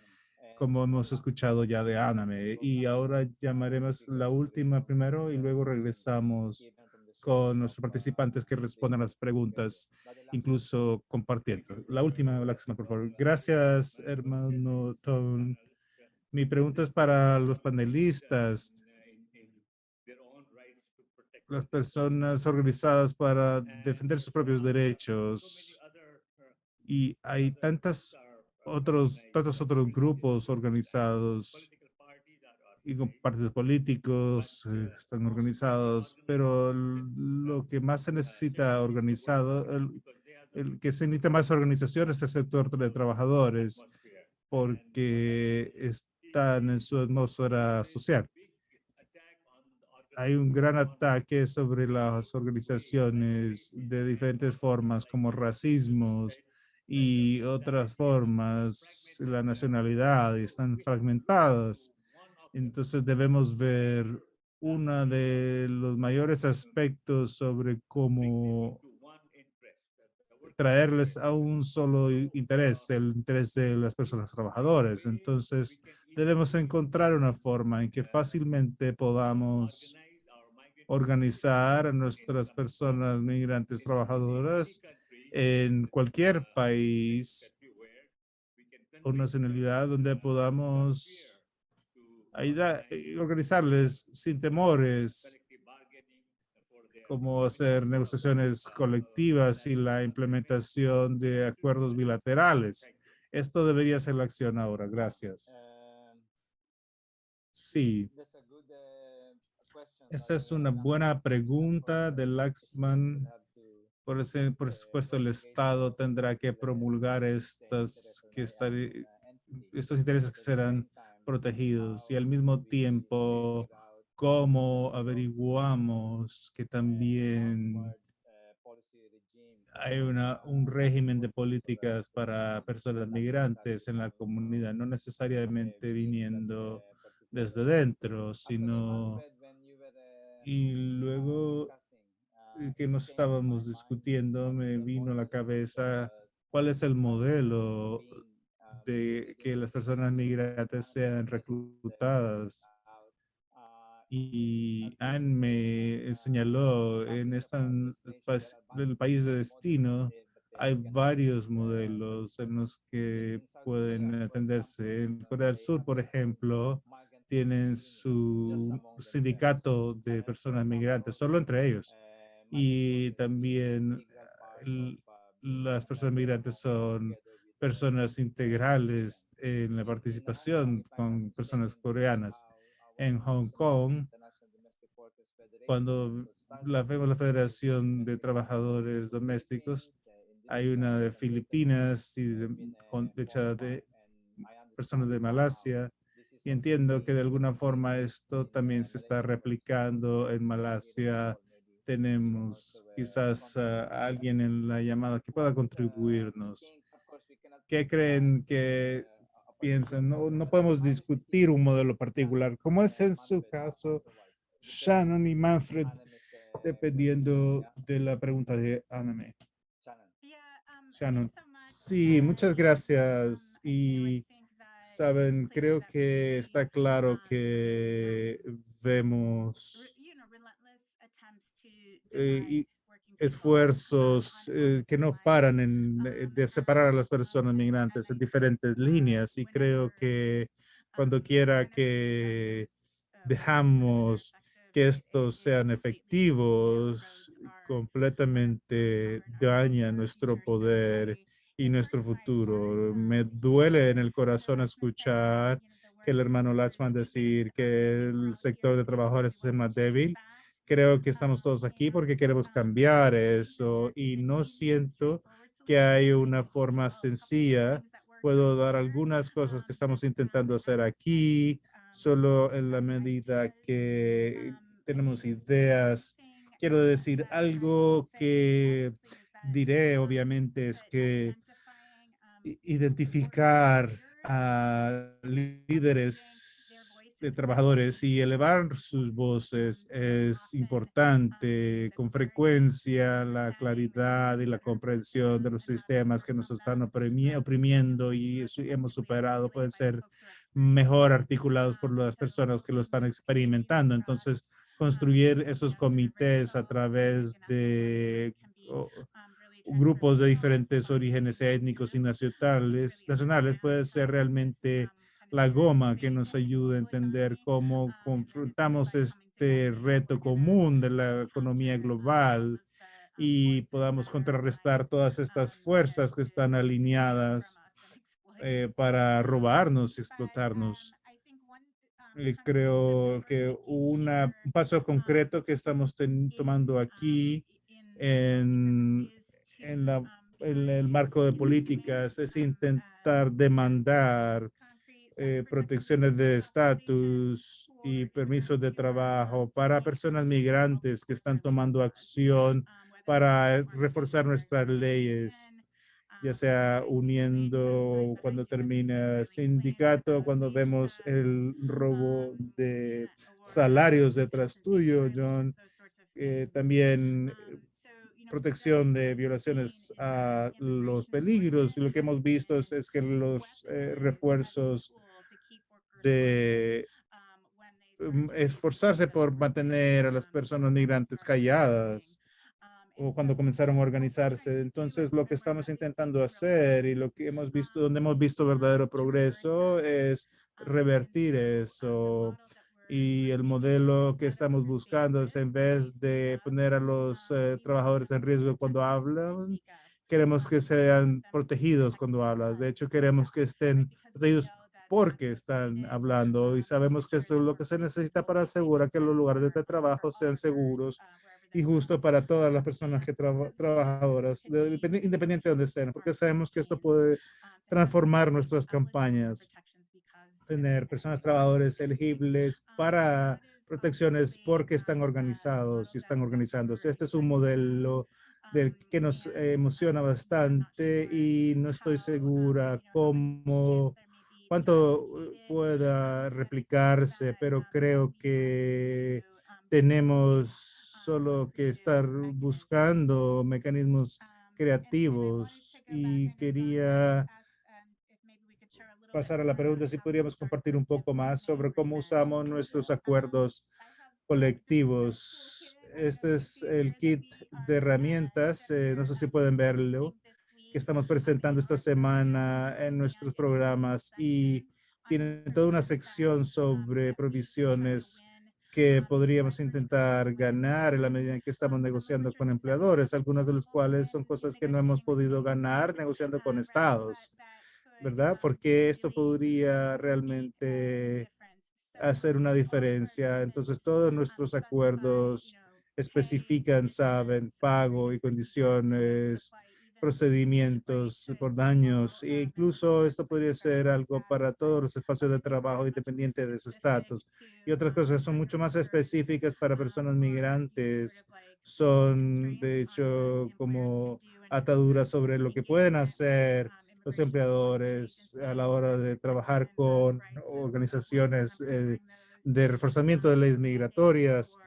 como hemos escuchado ya de Aname? Y ahora llamaremos la última primero y luego regresamos con nuestros participantes que respondan las preguntas, incluso compartiendo. La última, Laxma, por favor. Gracias, hermano Tom. Mi pregunta es para los panelistas, las personas organizadas para defender sus propios derechos. Y hay tantos otros grupos organizados y con partidos políticos están organizados, pero lo que más se necesita organizado, el que se necesita más organización es el sector de trabajadores, porque están en su atmósfera social. Hay un gran ataque sobre las organizaciones de diferentes formas, como racismos y otras formas, la nacionalidad, y están fragmentadas. Entonces debemos ver uno de los mayores aspectos sobre cómo traerles a un solo interés, el interés de las personas trabajadoras. Entonces debemos encontrar una forma en que fácilmente podamos organizar a nuestras personas migrantes trabajadoras en cualquier país o nacionalidad donde podamos ayudar, organizarles sin temores, como hacer negociaciones colectivas y la implementación de acuerdos bilaterales. Esto debería ser la acción ahora. Gracias. Sí, esa es una buena pregunta de Laxman. Por supuesto, el Estado tendrá que promulgar estos intereses que serán protegidos y al mismo tiempo, cómo averiguamos que también hay un régimen de políticas para personas migrantes en la comunidad, no necesariamente viniendo desde dentro, sino y luego que nos estábamos discutiendo, me vino a la cabeza cuál es el modelo de que las personas migrantes sean reclutadas. Y Anne me señaló en el país de destino, hay varios modelos en los que pueden atenderse. En Corea del Sur, por ejemplo, tienen su sindicato de personas migrantes, solo entre ellos. Y también el- las personas migrantes son personas integrales en la participación con personas coreanas. En Hong Kong, cuando vemos la Federación de Trabajadores Domésticos, hay una de Filipinas y de personas de Malasia. Y entiendo que de alguna forma esto también se está replicando en Malasia. Tenemos quizás a alguien en la llamada que pueda contribuirnos. ¿Qué creen que piensan? No, no podemos discutir un modelo particular, como es en su caso Shannon y Manfred, dependiendo de la pregunta de Anime. Shannon. Sí, muchas gracias. Y saben, creo que está claro que vemos esfuerzos que no paran de separar a las personas migrantes en diferentes líneas y creo que cuando quiera que dejamos que estos sean efectivos, completamente daña nuestro poder y nuestro futuro. Me duele en el corazón escuchar que el hermano Lachman decir que el sector de trabajadores es el más débil. Creo que estamos todos aquí porque queremos cambiar eso y no siento que hay una forma sencilla. Puedo dar algunas cosas que estamos intentando hacer aquí, solo en la medida que tenemos ideas. Quiero decir, algo que diré, obviamente, es que identificar a líderes de trabajadores y elevar sus voces es importante. Con frecuencia, la claridad y la comprensión de los sistemas que nos están oprimiendo y hemos superado pueden ser mejor articulados por las personas que lo están experimentando. Entonces, construir esos comités a través de grupos de diferentes orígenes étnicos y nacionales puede ser realmente la goma que nos ayuda a entender cómo confrontamos este reto común de la economía global y podamos contrarrestar todas estas fuerzas que están alineadas para robarnos y explotarnos. Creo que un paso concreto que estamos tomando aquí en, en el marco de políticas es intentar demandar protecciones de estatus y permisos de trabajo para personas migrantes que están tomando acción para reforzar nuestras leyes, ya sea uniendo cuando termina el sindicato, cuando vemos el robo de salarios detrás tuyo, John, también protección de violaciones a los peligros. Y lo que hemos visto es que los refuerzos de esforzarse por mantener a las personas migrantes calladas o cuando comenzaron a organizarse. Entonces, lo que estamos intentando hacer y lo que hemos visto, donde hemos visto verdadero progreso es revertir eso. Y el modelo que estamos buscando es, en vez de poner a los trabajadores en riesgo cuando hablan, queremos que sean protegidos cuando hablas. De hecho, queremos que estén protegidos porque están hablando y sabemos que esto es lo que se necesita para asegurar que los lugares de trabajo sean seguros y justo para todas las personas que trabajadoras, independiente de donde estén, porque sabemos que esto puede transformar nuestras campañas, tener personas trabajadores elegibles para protecciones porque están organizados y están organizándose. Este es un modelo del que nos emociona bastante y no estoy segura cuánto pueda replicarse, pero creo que tenemos solo que estar buscando mecanismos creativos y quería pasar a la pregunta si podríamos compartir un poco más sobre cómo usamos nuestros acuerdos colectivos. Este es el kit de herramientas, no sé si pueden verlo, que estamos presentando esta semana en nuestros programas y tiene toda una sección sobre provisiones que podríamos intentar ganar en la medida en que estamos negociando con empleadores, algunas de las cuales son cosas que no hemos podido ganar negociando con estados, ¿verdad? Porque esto podría realmente hacer una diferencia. Entonces, todos nuestros acuerdos especifican, saben, pago y condiciones, procedimientos por daños, e incluso esto podría ser algo para todos los espacios de trabajo independiente de su estatus. Y otras cosas son mucho más específicas para personas migrantes. Son, de hecho, como ataduras sobre lo que pueden hacer los empleadores a la hora de trabajar con organizaciones de reforzamiento de leyes migratorias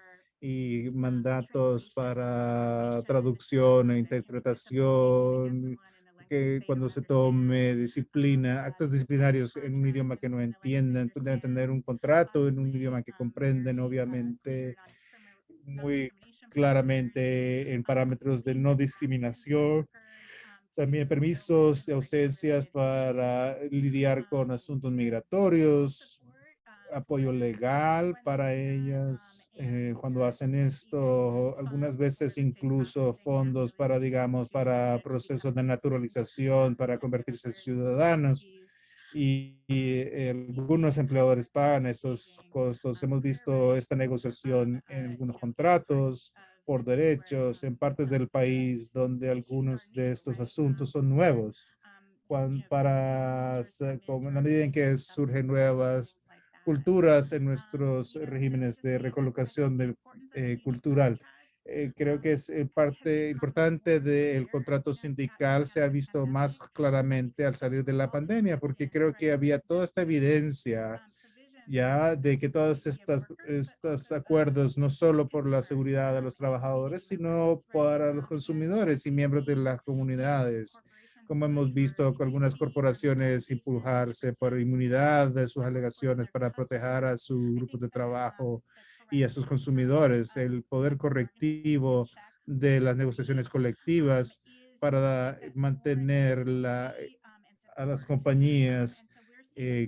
y mandatos para traducción e interpretación, que cuando se tome disciplina, actos disciplinarios en un idioma que no entienden, deben tener un contrato en un idioma que comprenden, obviamente, muy claramente en parámetros de no discriminación. También permisos de ausencias para lidiar con asuntos migratorios, apoyo legal para ellas cuando hacen esto, algunas veces incluso fondos para, digamos, para procesos de naturalización, para convertirse en ciudadanos. Y algunos empleadores pagan estos costos. Hemos visto esta negociación en algunos contratos por derechos en partes del país donde algunos de estos asuntos son nuevos. Como en la medida en que surgen nuevas culturas en nuestros regímenes de recolocación cultural. Creo que es parte importante del contrato sindical se ha visto más claramente al salir de la pandemia, porque creo que había toda esta evidencia ya de que todos estos acuerdos, no solo por la seguridad de los trabajadores, sino para los consumidores y miembros de las comunidades, como hemos visto con algunas corporaciones impulsarse por inmunidad de sus alegaciones para proteger a su grupo de trabajo y a sus consumidores, el poder correctivo de las negociaciones colectivas para mantener a las compañías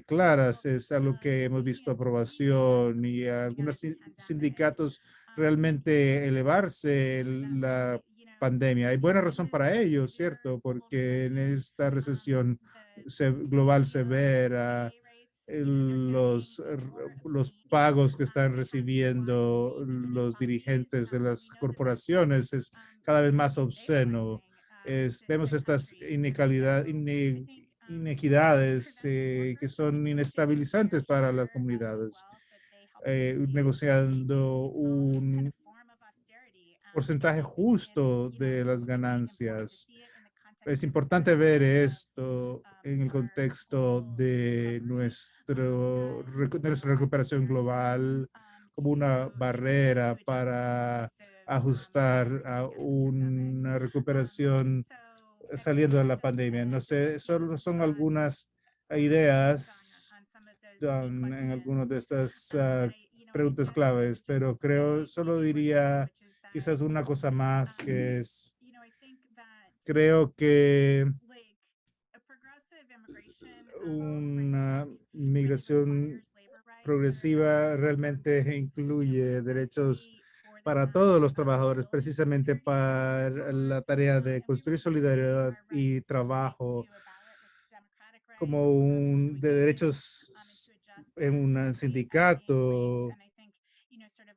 claras es algo que hemos visto aprobación y algunos sindicatos realmente elevarse la pandemia. Hay buena razón para ello, ¿cierto? Porque en esta recesión global severa, los pagos que están recibiendo los dirigentes de las corporaciones es cada vez más obsceno. Vemos estas inequidades que son inestabilizantes para las comunidades, negociando un porcentaje justo de las ganancias. Es importante ver esto en el contexto de nuestra recuperación global como una barrera para ajustar a una recuperación saliendo de la pandemia. No sé, solo son algunas ideas en algunas de estas preguntas claves, pero solo diría quizás una cosa más que es, creo que una migración progresiva realmente incluye derechos para todos los trabajadores, precisamente para la tarea de construir solidaridad y trabajo como de derechos en un sindicato.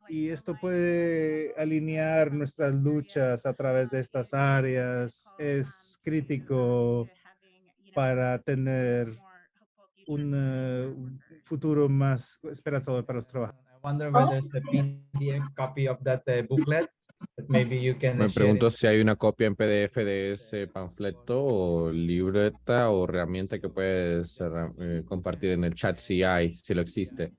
Y esto puede alinear nuestras luchas a través de estas áreas. Es crítico para tener un futuro más esperanzador para los trabajadores. I wonder whether it's a PDF copy of that booklet that maybe you can Me share pregunto it. si hay una copia en PDF de ese panfleto o libreta o herramienta que puedes compartir en el chat si hay, si lo existe.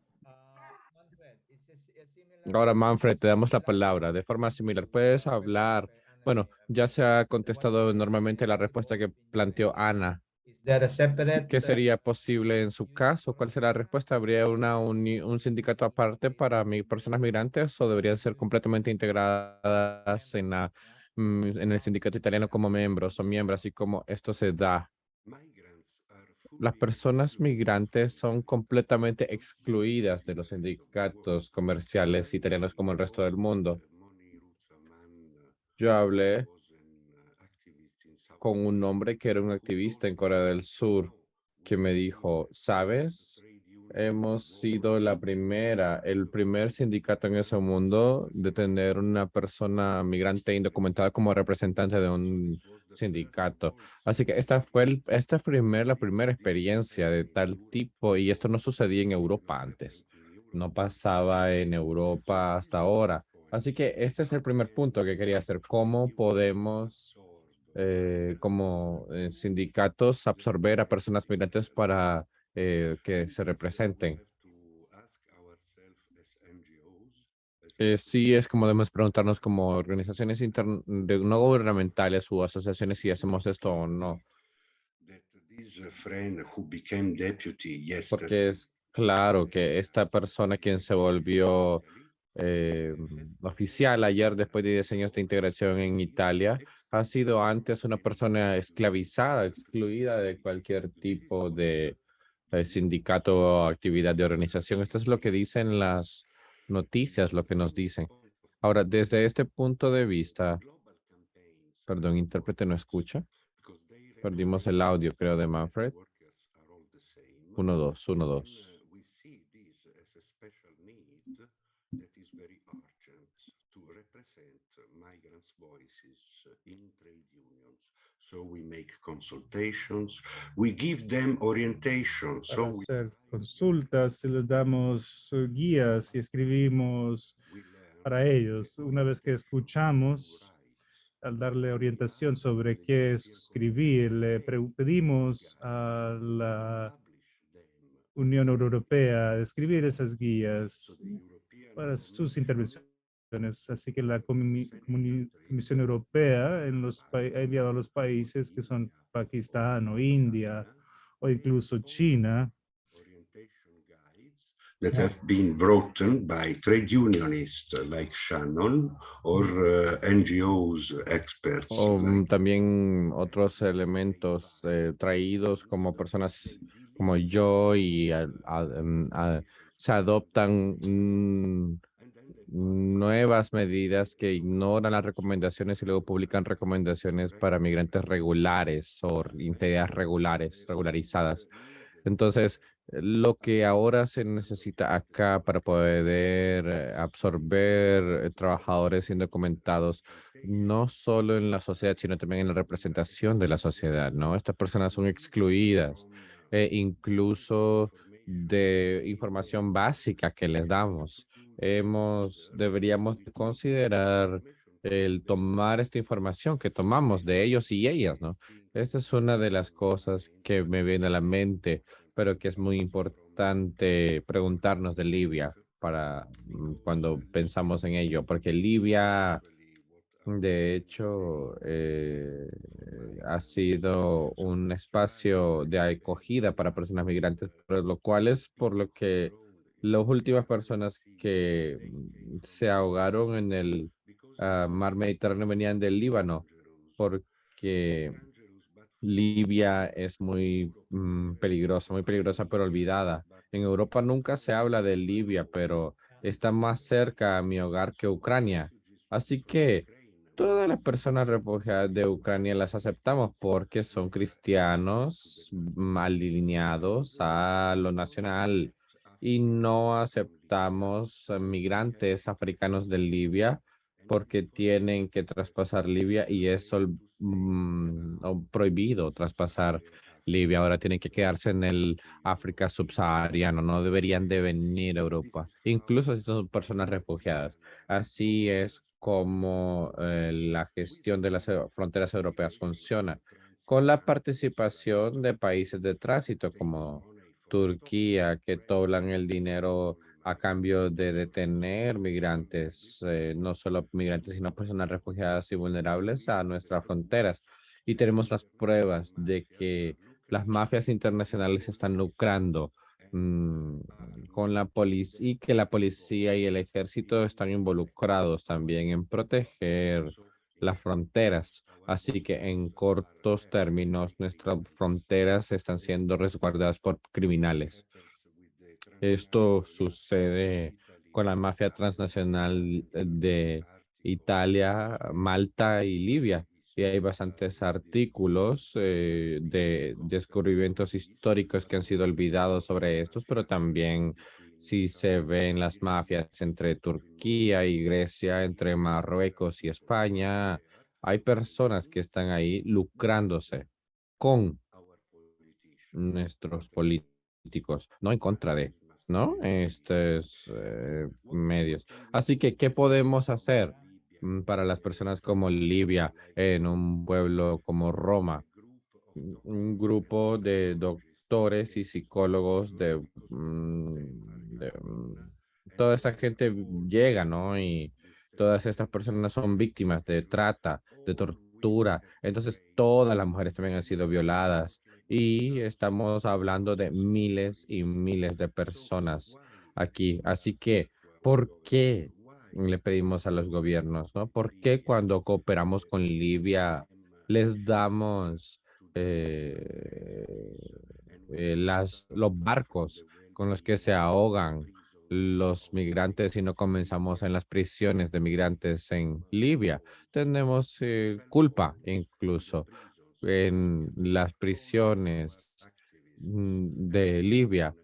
Manfred, Ahora, Manfred, te damos la palabra. De forma similar, puedes hablar. Bueno, ya se ha contestado normalmente la respuesta que planteó Ana. Is that a separate? ¿Qué sería posible en su caso? ¿Cuál será la respuesta? ¿Habría un sindicato aparte para personas migrantes o deberían ser completamente integradas en el sindicato italiano como miembros o miembros, así como esto se da? Las personas migrantes son completamente excluidas de los sindicatos comerciales italianos como el resto del mundo. Yo hablé con un hombre que era un activista en Corea del Sur que me dijo, ¿sabes? Hemos sido el primer sindicato en ese mundo de tener una persona migrante indocumentada como representante de un sindicato. Así que esta fue la primera experiencia de tal tipo y esto no sucedía en Europa antes. No pasaba en Europa hasta ahora. Así que este es el primer punto que quería hacer. ¿Cómo podemos como sindicatos absorber a personas migrantes para que se representen? Sí, es como debemos preguntarnos como organizaciones no gubernamentales u asociaciones si hacemos esto o no, porque es claro que esta persona quien se volvió oficial ayer después de 10 años de integración en Italia ha sido antes una persona esclavizada, excluida de cualquier tipo de sindicato o actividad de organización. Esto es lo que dicen las noticias, lo que nos dicen. Ahora, desde este punto de vista, perdón, intérprete no escucha. Perdimos el audio, creo, de Manfred. 1-2, 1-2. migrants' voices in trade unions. So we make consultations, we give them orientation. Para hacer consultas, y les damos guías y escribimos para ellos. Una vez que escuchamos, al darle orientación sobre qué escribir, le pedimos a la Unión Europea escribir esas guías para sus intervenciones. Así que la Comisión Europea ha enviado a los países que son Pakistán o India o incluso China, that have been written by trade unionists like Shannon or NGOs experts. O también otros elementos traídos como personas como yo y se adoptan nuevas medidas que ignoran las recomendaciones y luego publican recomendaciones para migrantes regulares o identidades regularizadas. Entonces, lo que ahora se necesita acá para poder absorber trabajadores indocumentados, no solo en la sociedad, sino también en la representación de la sociedad, ¿no? Estas personas son excluidas, incluso de información básica que les damos. Deberíamos considerar el tomar esta información que tomamos de ellos y ellas, ¿no? Esta es una de las cosas que me viene a la mente, pero que es muy importante preguntarnos de Libia para cuando pensamos en ello, porque Libia, de hecho, ha sido un espacio de acogida para personas migrantes, pero lo cual es por lo que las últimas personas que se ahogaron en el mar Mediterráneo venían del Líbano, porque Libia es muy muy peligrosa, pero olvidada. En Europa nunca se habla de Libia, pero está más cerca a mi hogar que Ucrania. Así que todas las personas refugiadas de Ucrania las aceptamos porque son cristianos mal alineados a lo nacional y no aceptamos migrantes africanos de Libia porque tienen que traspasar Libia y eso prohibido traspasar Libia. Ahora tienen que quedarse en el África subsahariano, no deberían de venir a Europa, incluso si son personas refugiadas. Así es como la gestión de las fronteras europeas funciona, con la participación de países de tránsito como Turquía, que doblan el dinero a cambio de detener migrantes, no solo migrantes, sino personas refugiadas y vulnerables a nuestras fronteras. Y tenemos las pruebas de que las mafias internacionales están lucrando con la policía y que la policía y el ejército están involucrados también en proteger las fronteras. Así que en cortos términos, nuestras fronteras están siendo resguardadas por criminales. Esto sucede con la mafia transnacional de Italia, Malta y Libia. Y hay bastantes artículos de descubrimientos históricos que han sido olvidados sobre estos, pero también si se ven las mafias entre Turquía y Grecia, entre Marruecos y España, hay personas que están ahí lucrándose con nuestros políticos, no en contra de, ¿no? Estos medios. Así que, ¿qué podemos hacer para las personas como Libia en un pueblo como Roma? Un grupo de doctores y psicólogos toda esa gente llega, ¿no? Y todas estas personas son víctimas de trata, de tortura. Entonces, todas las mujeres también han sido violadas y estamos hablando de miles y miles de personas aquí. Así que, ¿por qué le pedimos a los gobiernos, ¿no? ¿Por qué cuando cooperamos con Libia les damos eh, los barcos con los que se ahogan los migrantes y no comenzamos en las prisiones de migrantes en Libia? Tenemos culpa incluso en las prisiones de Libia.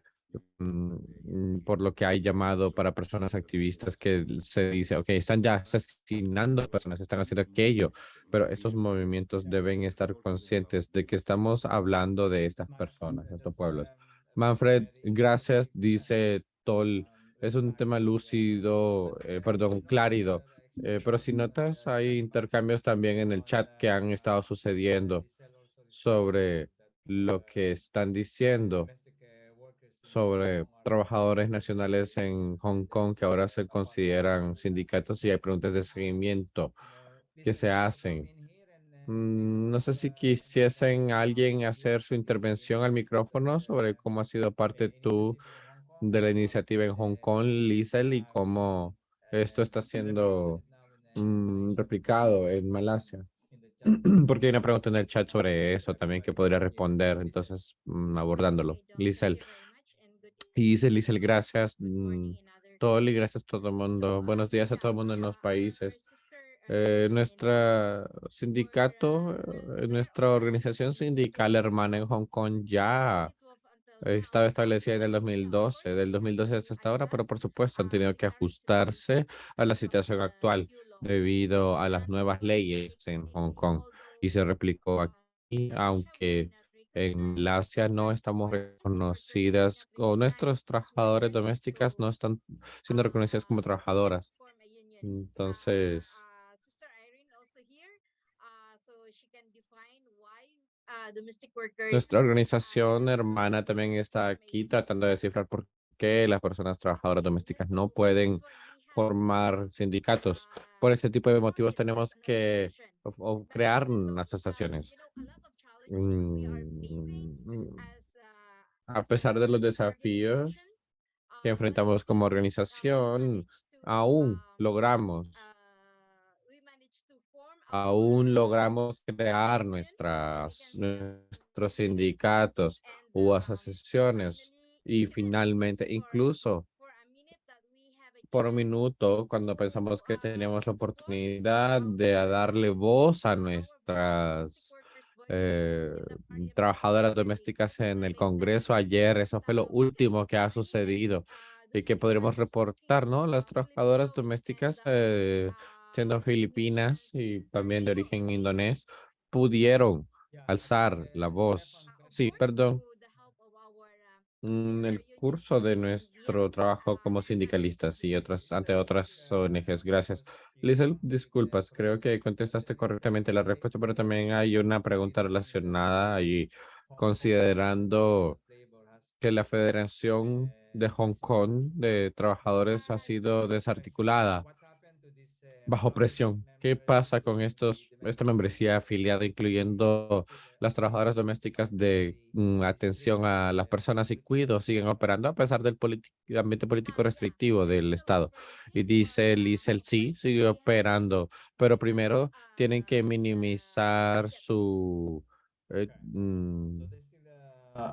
por lo que hay llamado para personas activistas que se dice, ok, están ya asesinando personas, están haciendo aquello, pero estos movimientos deben estar conscientes de que estamos hablando de estas personas, de estos pueblos. Manfred, gracias, dice Tol, es un tema lúcido, perdón, clarido, pero si notas, hay intercambios también en el chat que han estado sucediendo sobre lo que están diciendo sobre trabajadores nacionales en Hong Kong que ahora se consideran sindicatos y hay preguntas de seguimiento que se hacen. No sé si quisiesen alguien hacer su intervención al micrófono sobre cómo ha sido parte tú de la iniciativa en Hong Kong, Liesel, y cómo esto está siendo replicado en Malasia. Porque hay una pregunta en el chat sobre eso también que podría responder, entonces abordándolo. Liesel. Y dice Liesel, gracias. Toli, gracias a todo el mundo. Buenos días a todo el mundo en los países. Nuestra sindicato, nuestra organización sindical hermana en Hong Kong ya estaba establecida en el 2012, del 2012 hasta esta hora, pero por supuesto han tenido que ajustarse a la situación actual debido a las nuevas leyes en Hong Kong y se replicó aquí, aunque en Malasia no estamos reconocidas o nuestros trabajadores domésticas no están siendo reconocidas como trabajadoras. Entonces, nuestra organización hermana también está aquí tratando de descifrar por qué las personas trabajadoras domésticas no pueden formar sindicatos. Por ese tipo de motivos tenemos que crear unas asociaciones. A pesar de los desafíos que enfrentamos como organización, aún logramos crear nuestros sindicatos u asociaciones y finalmente, incluso por un minuto, cuando pensamos que tenemos la oportunidad de darle voz a nuestras eh, trabajadoras domésticas en el Congreso ayer, eso fue lo último que ha sucedido y que podremos reportar, ¿no? Las trabajadoras domésticas, siendo filipinas y también de origen indonés, pudieron alzar la voz. Sí, perdón. El curso de nuestro trabajo como sindicalistas y ante otras ONGs. Gracias. Lizel, disculpas, creo que contestaste correctamente la respuesta, pero también hay una pregunta relacionada y considerando que la Federación de Hong Kong de Trabajadores ha sido desarticulada bajo presión. ¿Qué pasa con esta membresía afiliada, incluyendo las trabajadoras domésticas de atención a las personas y cuido, siguen operando a pesar del ambiente político restrictivo del Estado? Y dice Liesel, sí, sigue operando, pero primero tienen que minimizar su...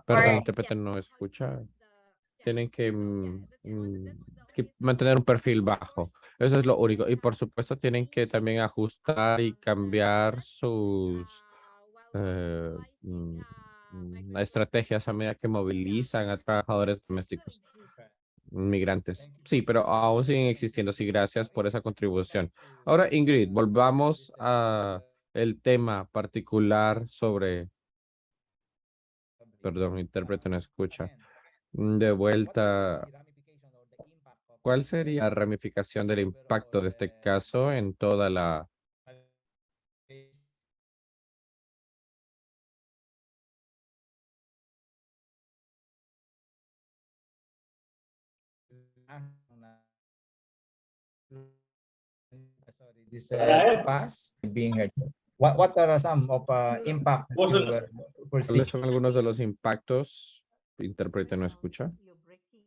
perdón, intérprete no escucha. Tienen que mantener un perfil bajo. Eso es lo único. Y por supuesto tienen que también ajustar y cambiar sus eh, mm, estrategias a medida que movilizan a trabajadores domésticos, migrantes. Sí, pero aún siguen existiendo. Sí, gracias por esa contribución. Ahora, Ingrid, volvamos a el tema particular sobre, perdón, intérprete no escucha. De vuelta, ¿cuál sería la ramificación del impacto de este caso en toda la... Sorry, this pass being heard. What are some of impact that you foresee? ¿Cuáles son algunos de los impactos? Intérprete no escucha.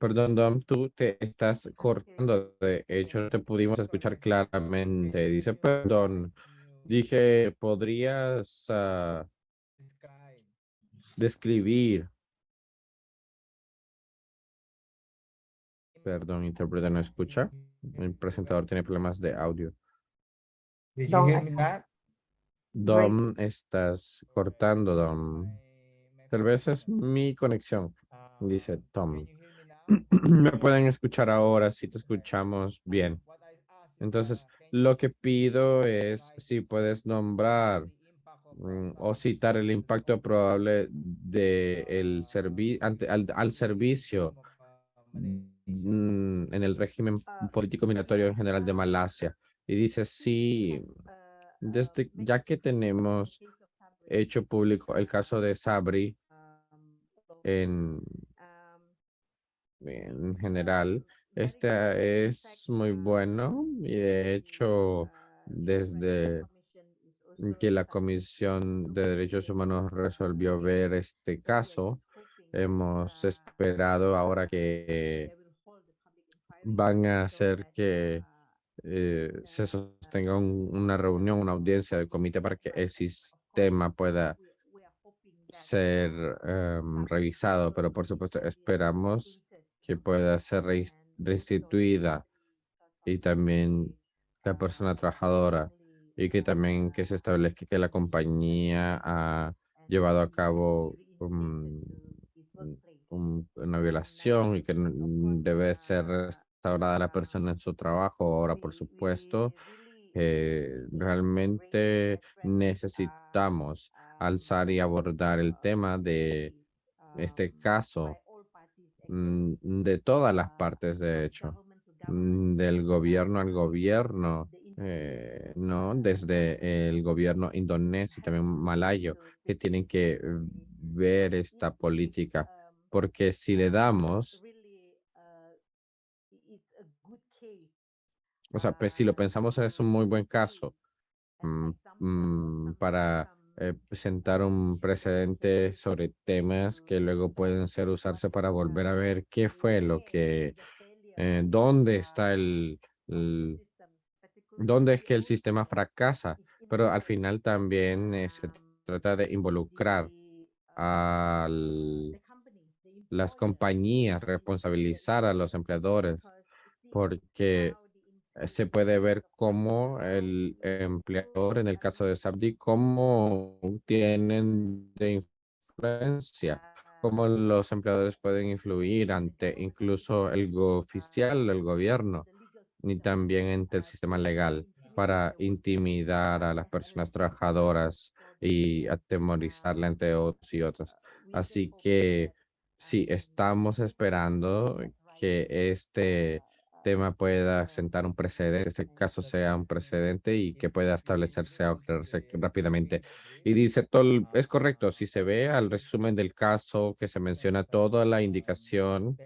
Perdón, Dom, tú te estás cortando. De hecho, no te pudimos escuchar claramente. Dice, perdón. Dije, ¿podrías describir? Perdón, intérprete no escucha. El presentador tiene problemas de audio. Did you hear me that? Dom, estás cortando, Dom. Tal vez es mi conexión, dice Tom. Me pueden escuchar ahora, si te escuchamos bien. Entonces, lo que pido es si puedes nombrar o citar el impacto probable de el al servicio en el régimen político migratorio en general de Malasia. Y dice, sí, ya que tenemos hecho público el caso de Sabri en, en general, este es muy bueno y de hecho, desde que la Comisión de Derechos Humanos resolvió ver este caso, hemos esperado ahora que van a hacer que se sostenga una reunión, una audiencia del comité para que el sistema pueda ser revisado, pero por supuesto esperamos que pueda ser restituida y también la persona trabajadora y que también que se establezca que la compañía ha llevado a cabo una violación y que debe ser restaurada la persona en su trabajo. Ahora, por supuesto, realmente necesitamos alzar y abordar el tema de este caso de todas las partes, de hecho, del gobierno al gobierno, ¿no? Desde el gobierno indonesio y también malayo, que tienen que ver esta política, porque si le damos, o sea, pues si lo pensamos es un muy buen caso para presentar un precedente sobre temas que luego pueden ser usarse para volver a ver qué fue lo que, dónde está dónde es que el sistema fracasa, pero al final también se trata de involucrar a las compañías, responsabilizar a los empleadores, porque se puede ver cómo el empleador, en el caso de Sabdi, cómo tienen de influencia, cómo los empleadores pueden influir ante incluso oficial del gobierno y también ante el sistema legal para intimidar a las personas trabajadoras y atemorizarla entre otros y otras. Así que sí, estamos esperando que este tema pueda sentar un precedente, este caso sea un precedente y que pueda establecerse o aclararse rápidamente. Y dice, todo, es correcto, si se ve al resumen del caso que se menciona toda la indicación,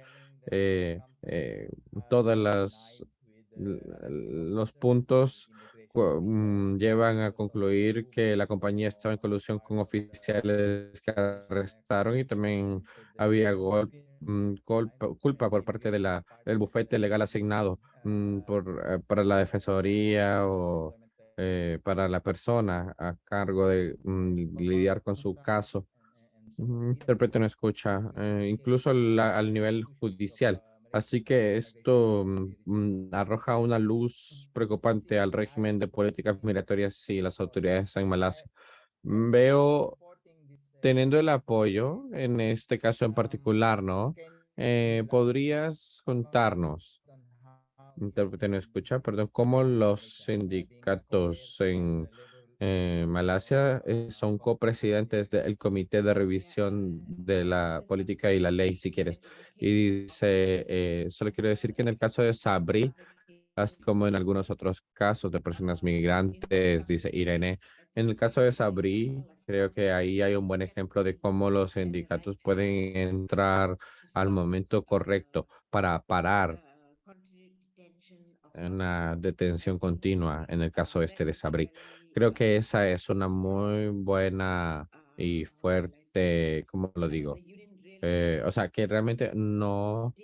todas los puntos llevan a concluir que la compañía estaba en colusión con oficiales que arrestaron y también había culpa por parte de del bufete legal asignado para la defensoría o para la persona a cargo de lidiar con su caso. Intérprete no escucha, incluso al nivel judicial. Así que esto arroja una luz preocupante al régimen de políticas migratorias y las autoridades en Malasia. Veo teniendo el apoyo, en este caso en particular, ¿no? ¿Podrías contarnos, intérprete no escucha, perdón, cómo los sindicatos en Malasia son copresidentes del Comité de Revisión de la Política y la Ley, si quieres? Y dice, solo quiero decir que en el caso de Sabri, así como en algunos otros casos de personas migrantes, dice Irene, en el caso de Sabri, creo que ahí hay un buen ejemplo de cómo los sindicatos pueden entrar al momento correcto para parar una detención continua en el caso este de Sabri. Creo que esa es una muy buena y fuerte, ¿cómo lo digo? O sea, que realmente no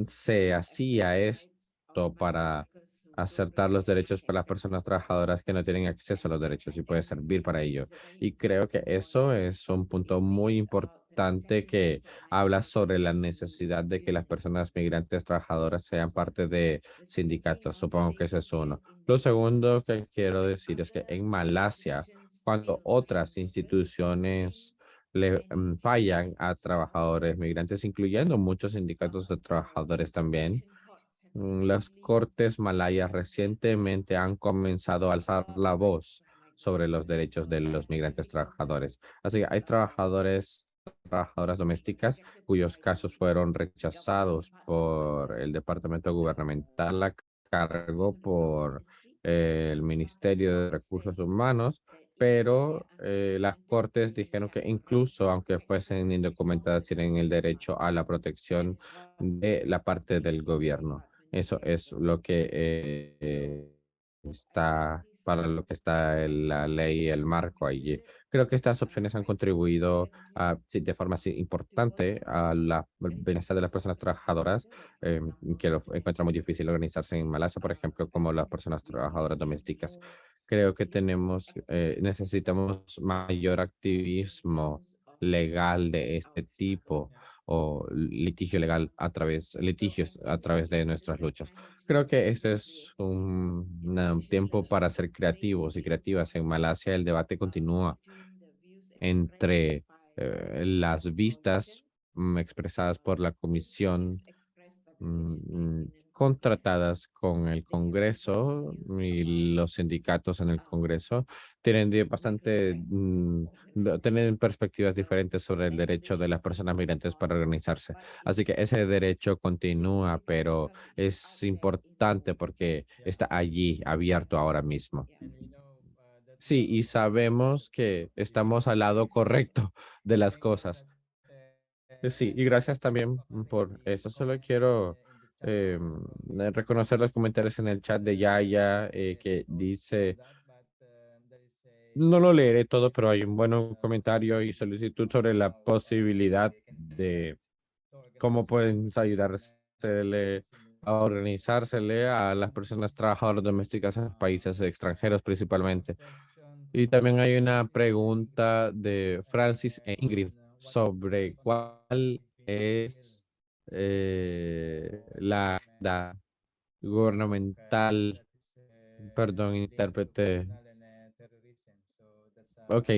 se hacía esto para acertar los derechos para las personas trabajadoras que no tienen acceso a los derechos y puede servir para ello. Y creo que eso es un punto muy importante que habla sobre la necesidad de que las personas migrantes trabajadoras sean parte de sindicatos. Supongo que ese es uno. Lo segundo que quiero decir es que en Malasia, cuando otras instituciones fallan a trabajadores migrantes, incluyendo muchos sindicatos de trabajadores también. Las cortes malayas recientemente han comenzado a alzar la voz sobre los derechos de los migrantes trabajadores. Así que hay trabajadoras domésticas cuyos casos fueron rechazados por el departamento gubernamental a cargo por el Ministerio de Recursos Humanos, pero las cortes dijeron que incluso aunque fuesen indocumentadas, tienen el derecho a la protección de la parte del gobierno. Eso es lo que está, para lo que está la ley y el marco allí. Creo que estas opciones han contribuido sí, de forma sí, importante a la bienestar de las personas trabajadoras, que lo encuentran muy difícil organizarse en Malasia, por ejemplo, como las personas trabajadoras domésticas. Creo que necesitamos mayor activismo legal de este tipo o litigios a través de nuestras luchas. Creo que ese es un tiempo para ser creativos y creativas. En Malasia el debate continúa entre las vistas expresadas por la Comisión contratadas con el Congreso y los sindicatos en el Congreso tienen perspectivas diferentes sobre el derecho de las personas migrantes para organizarse. Así que ese derecho continúa, pero es importante porque está allí abierto ahora mismo. Sí, y sabemos que estamos al lado correcto de las cosas. Sí, y gracias también por eso. Solo quiero reconocer los comentarios en el chat de Yaya que dice, no lo leeré todo, pero hay un buen comentario y solicitud sobre la posibilidad de cómo pueden ayudársele a organizársele a las personas trabajadoras domésticas en países extranjeros principalmente. Y también hay una pregunta de Francis e Ingrid sobre cuál es la agenda gubernamental, perdón, intérprete. Ok,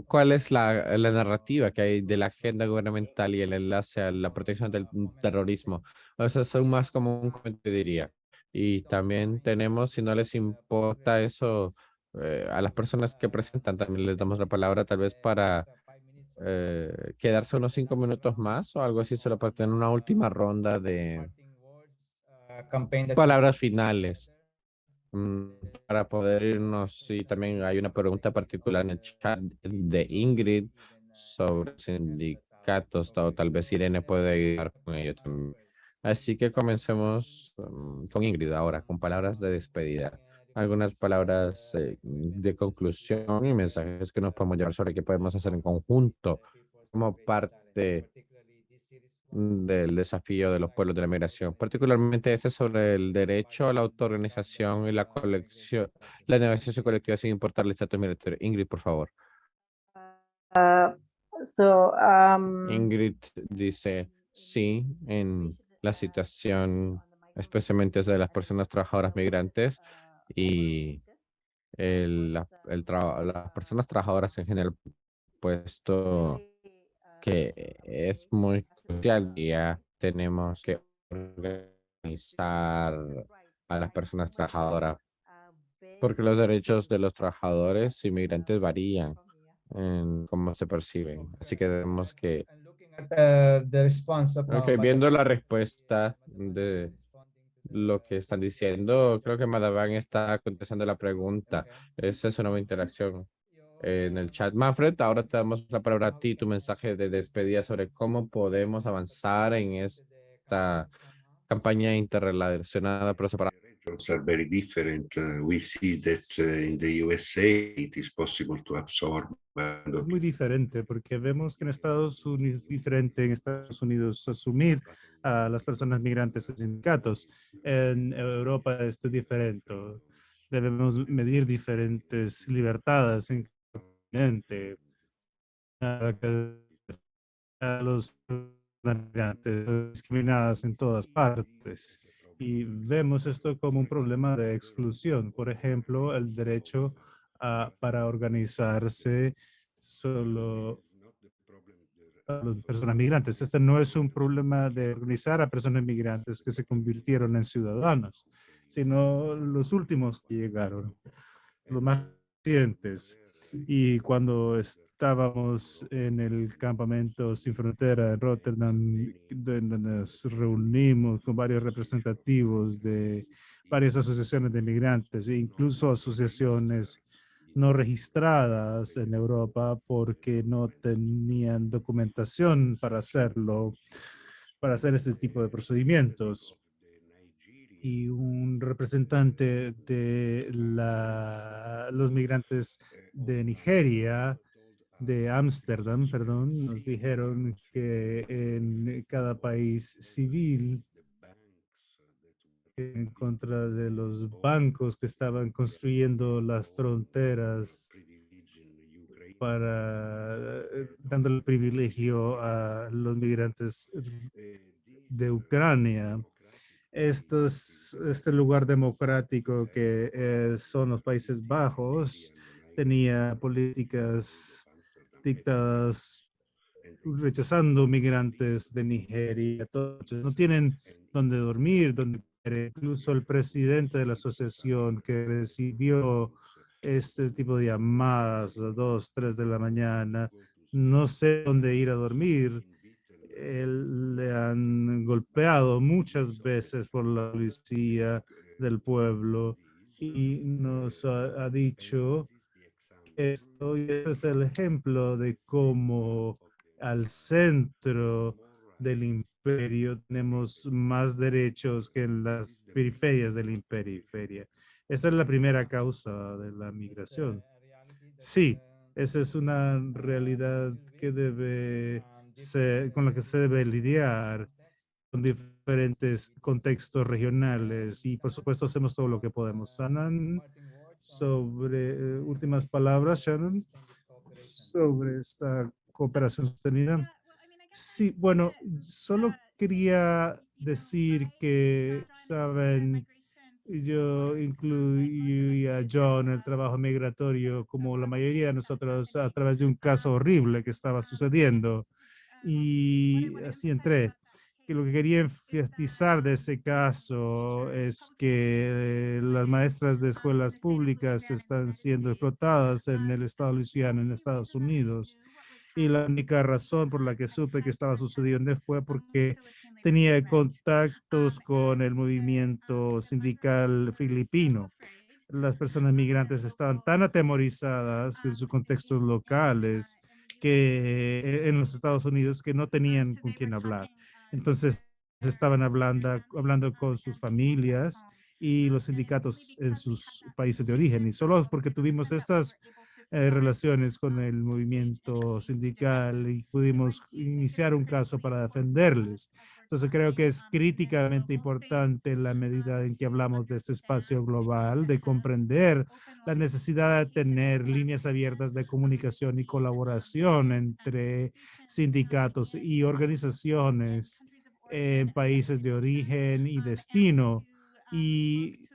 ¿cuál es la narrativa que hay de la agenda gubernamental y el enlace a la protección del terrorismo? O sea, son más como un comentario, diría. Y también tenemos, si no les importa eso, a las personas que presentan, también les damos la palabra tal vez para quedarse unos 5 minutos más o algo así, solo para tener una última ronda de Campaign that palabras finales. mm, para poder irnos, sí, también hay una pregunta particular en el chat de Ingrid sobre sindicatos, o tal vez Irene puede ayudar con ello también. Así que comencemos con Ingrid ahora, con palabras de despedida. Algunas palabras de conclusión y mensajes que nos podemos llevar sobre qué podemos hacer en conjunto como parte del desafío de los pueblos de la migración, particularmente este sobre el derecho a la autoorganización y la negociación colectiva sin importar el estatus migratorio. Ingrid, por favor. So, Ingrid dice sí en la situación, especialmente de las personas trabajadoras migrantes y las personas trabajadoras en general, puesto que es muy crucial y ya tenemos que organizar a las personas trabajadoras porque los derechos de los trabajadores inmigrantes varían en cómo se perciben. Así que tenemos que, at the response of ok, viendo la respuesta de lo que están diciendo, creo que Madaván está contestando la pregunta. Esa es una buena interacción en el chat. Manfred, ahora te damos la palabra a ti, tu mensaje de despedida sobre cómo podemos avanzar en esta campaña interrelacionada pero separada. Regions are very different. We see that in the USA it is possible to absorb. Es muy diferente porque vemos que en Estados Unidos es diferente en Estados Unidos asumir a las personas migrantes en sindicatos. En Europa esto es diferente. Debemos medir diferentes libertades en el continente. A los migrantes discriminadas en todas partes. Y vemos esto como un problema de exclusión. Por ejemplo, el derecho para organizarse solo a las personas migrantes. Este no es un problema de organizar a personas migrantes que se convirtieron en ciudadanos, sino los últimos que llegaron, los más recientes. Y cuando estábamos en el campamento Sin Frontera en Rotterdam, donde nos reunimos con varios representativos de varias asociaciones de migrantes e incluso asociaciones no registradas en Europa porque no tenían documentación para hacerlo, para hacer este tipo de procedimientos. Y un representante de los migrantes de Nigeria, de Ámsterdam, perdón, nos dijeron que en cada país civil, en contra de los bancos que estaban construyendo las fronteras para dando el privilegio a los migrantes de Ucrania. Este lugar democrático que son los Países Bajos tenía políticas dictadas rechazando migrantes de Nigeria. Todos no tienen donde dormir, donde incluso el presidente de la asociación que recibió este tipo de llamadas a las 2, 3 de la mañana, no sé dónde ir a dormir. Le han golpeado muchas veces por la policía del pueblo y nos ha dicho esto, y este es el ejemplo de cómo al centro del imperio tenemos más derechos que en las periferias del imperio. Esta es la primera causa de la migración. Sí, esa es una realidad que con la que se debe lidiar con diferentes contextos regionales y por supuesto hacemos todo lo que podemos. Shannon, sobre últimas palabras, Shannon, sobre esta cooperación sostenida. Sí, bueno, solo quería decir que, saben, yo incluí a John el trabajo migratorio como la mayoría de nosotros a través de un caso horrible que estaba sucediendo y así entré. Que lo que quería enfatizar de ese caso es que las maestras de escuelas públicas están siendo explotadas en el estado de Luisiana, en Estados Unidos. Y la única razón por la que supe que estaba sucediendo fue porque tenía contactos con el movimiento sindical filipino. Las personas migrantes estaban tan atemorizadas en sus contextos locales que en los Estados Unidos que no tenían con quién hablar. Entonces estaban hablando con sus familias y los sindicatos en sus países de origen. Y solo porque tuvimos estas relaciones con el movimiento sindical y pudimos iniciar un caso para defenderles. Entonces creo que es críticamente importante en la medida en que hablamos de este espacio global, de comprender la necesidad de tener líneas abiertas de comunicación y colaboración entre sindicatos y organizaciones en países de origen y destino y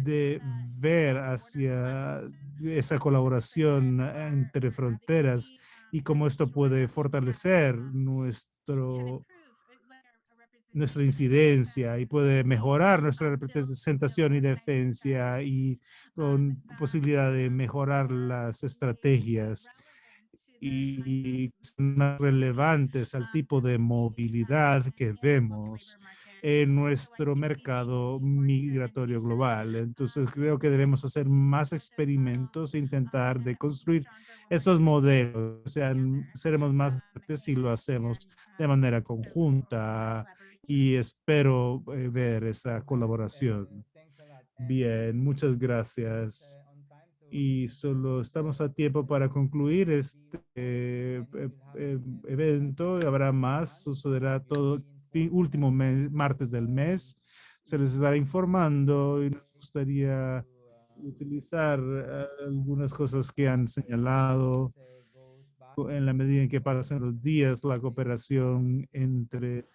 de ver hacia esa colaboración entre fronteras y cómo esto puede fortalecer nuestra incidencia y puede mejorar nuestra representación y defensa y con posibilidad de mejorar las estrategias y más relevantes al tipo de movilidad que vemos en nuestro mercado migratorio global. Entonces creo que debemos hacer más experimentos e intentar de construir esos modelos. O sea, seremos más fuertes si lo hacemos de manera conjunta y espero ver esa colaboración. Bien, muchas gracias. Y solo estamos a tiempo para concluir este evento. Habrá más, sucederá todo último martes del mes. Se les estará informando y nos gustaría utilizar algunas cosas que han señalado en la medida en que pasan los días, la cooperación entre,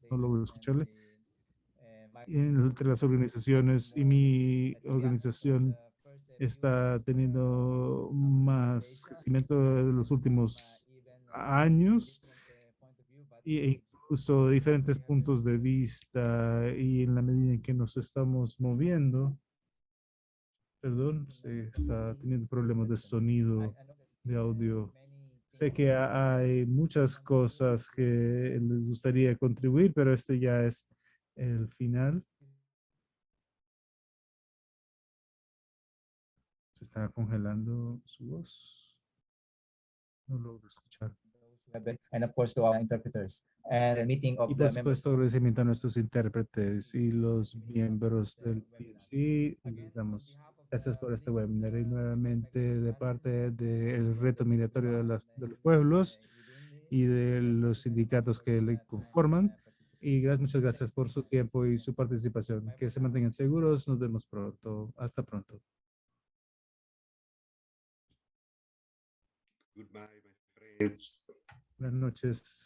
no logro escucharle, entre las organizaciones y mi organización está teniendo más crecimiento de los últimos años e incluso diferentes puntos de vista y en la medida en que nos estamos moviendo, perdón, se está teniendo problemas de sonido, de audio. Sé que hay muchas cosas que les gustaría contribuir, pero este ya es el final. Se está congelando su voz. No logro escuchar. And of course to our interpreters and the meeting of Y the por members. supuesto, agradecimiento a nuestros intérpretes y los miembros del PFC. Aquí damos gracias por este webinar y nuevamente de parte del reto migratorio de los pueblos y de los sindicatos que le conforman. Y muchas gracias por su tiempo y su participación. Que se mantengan seguros. Nos vemos pronto. Hasta pronto. Goodbye, my friends. Buenas noches.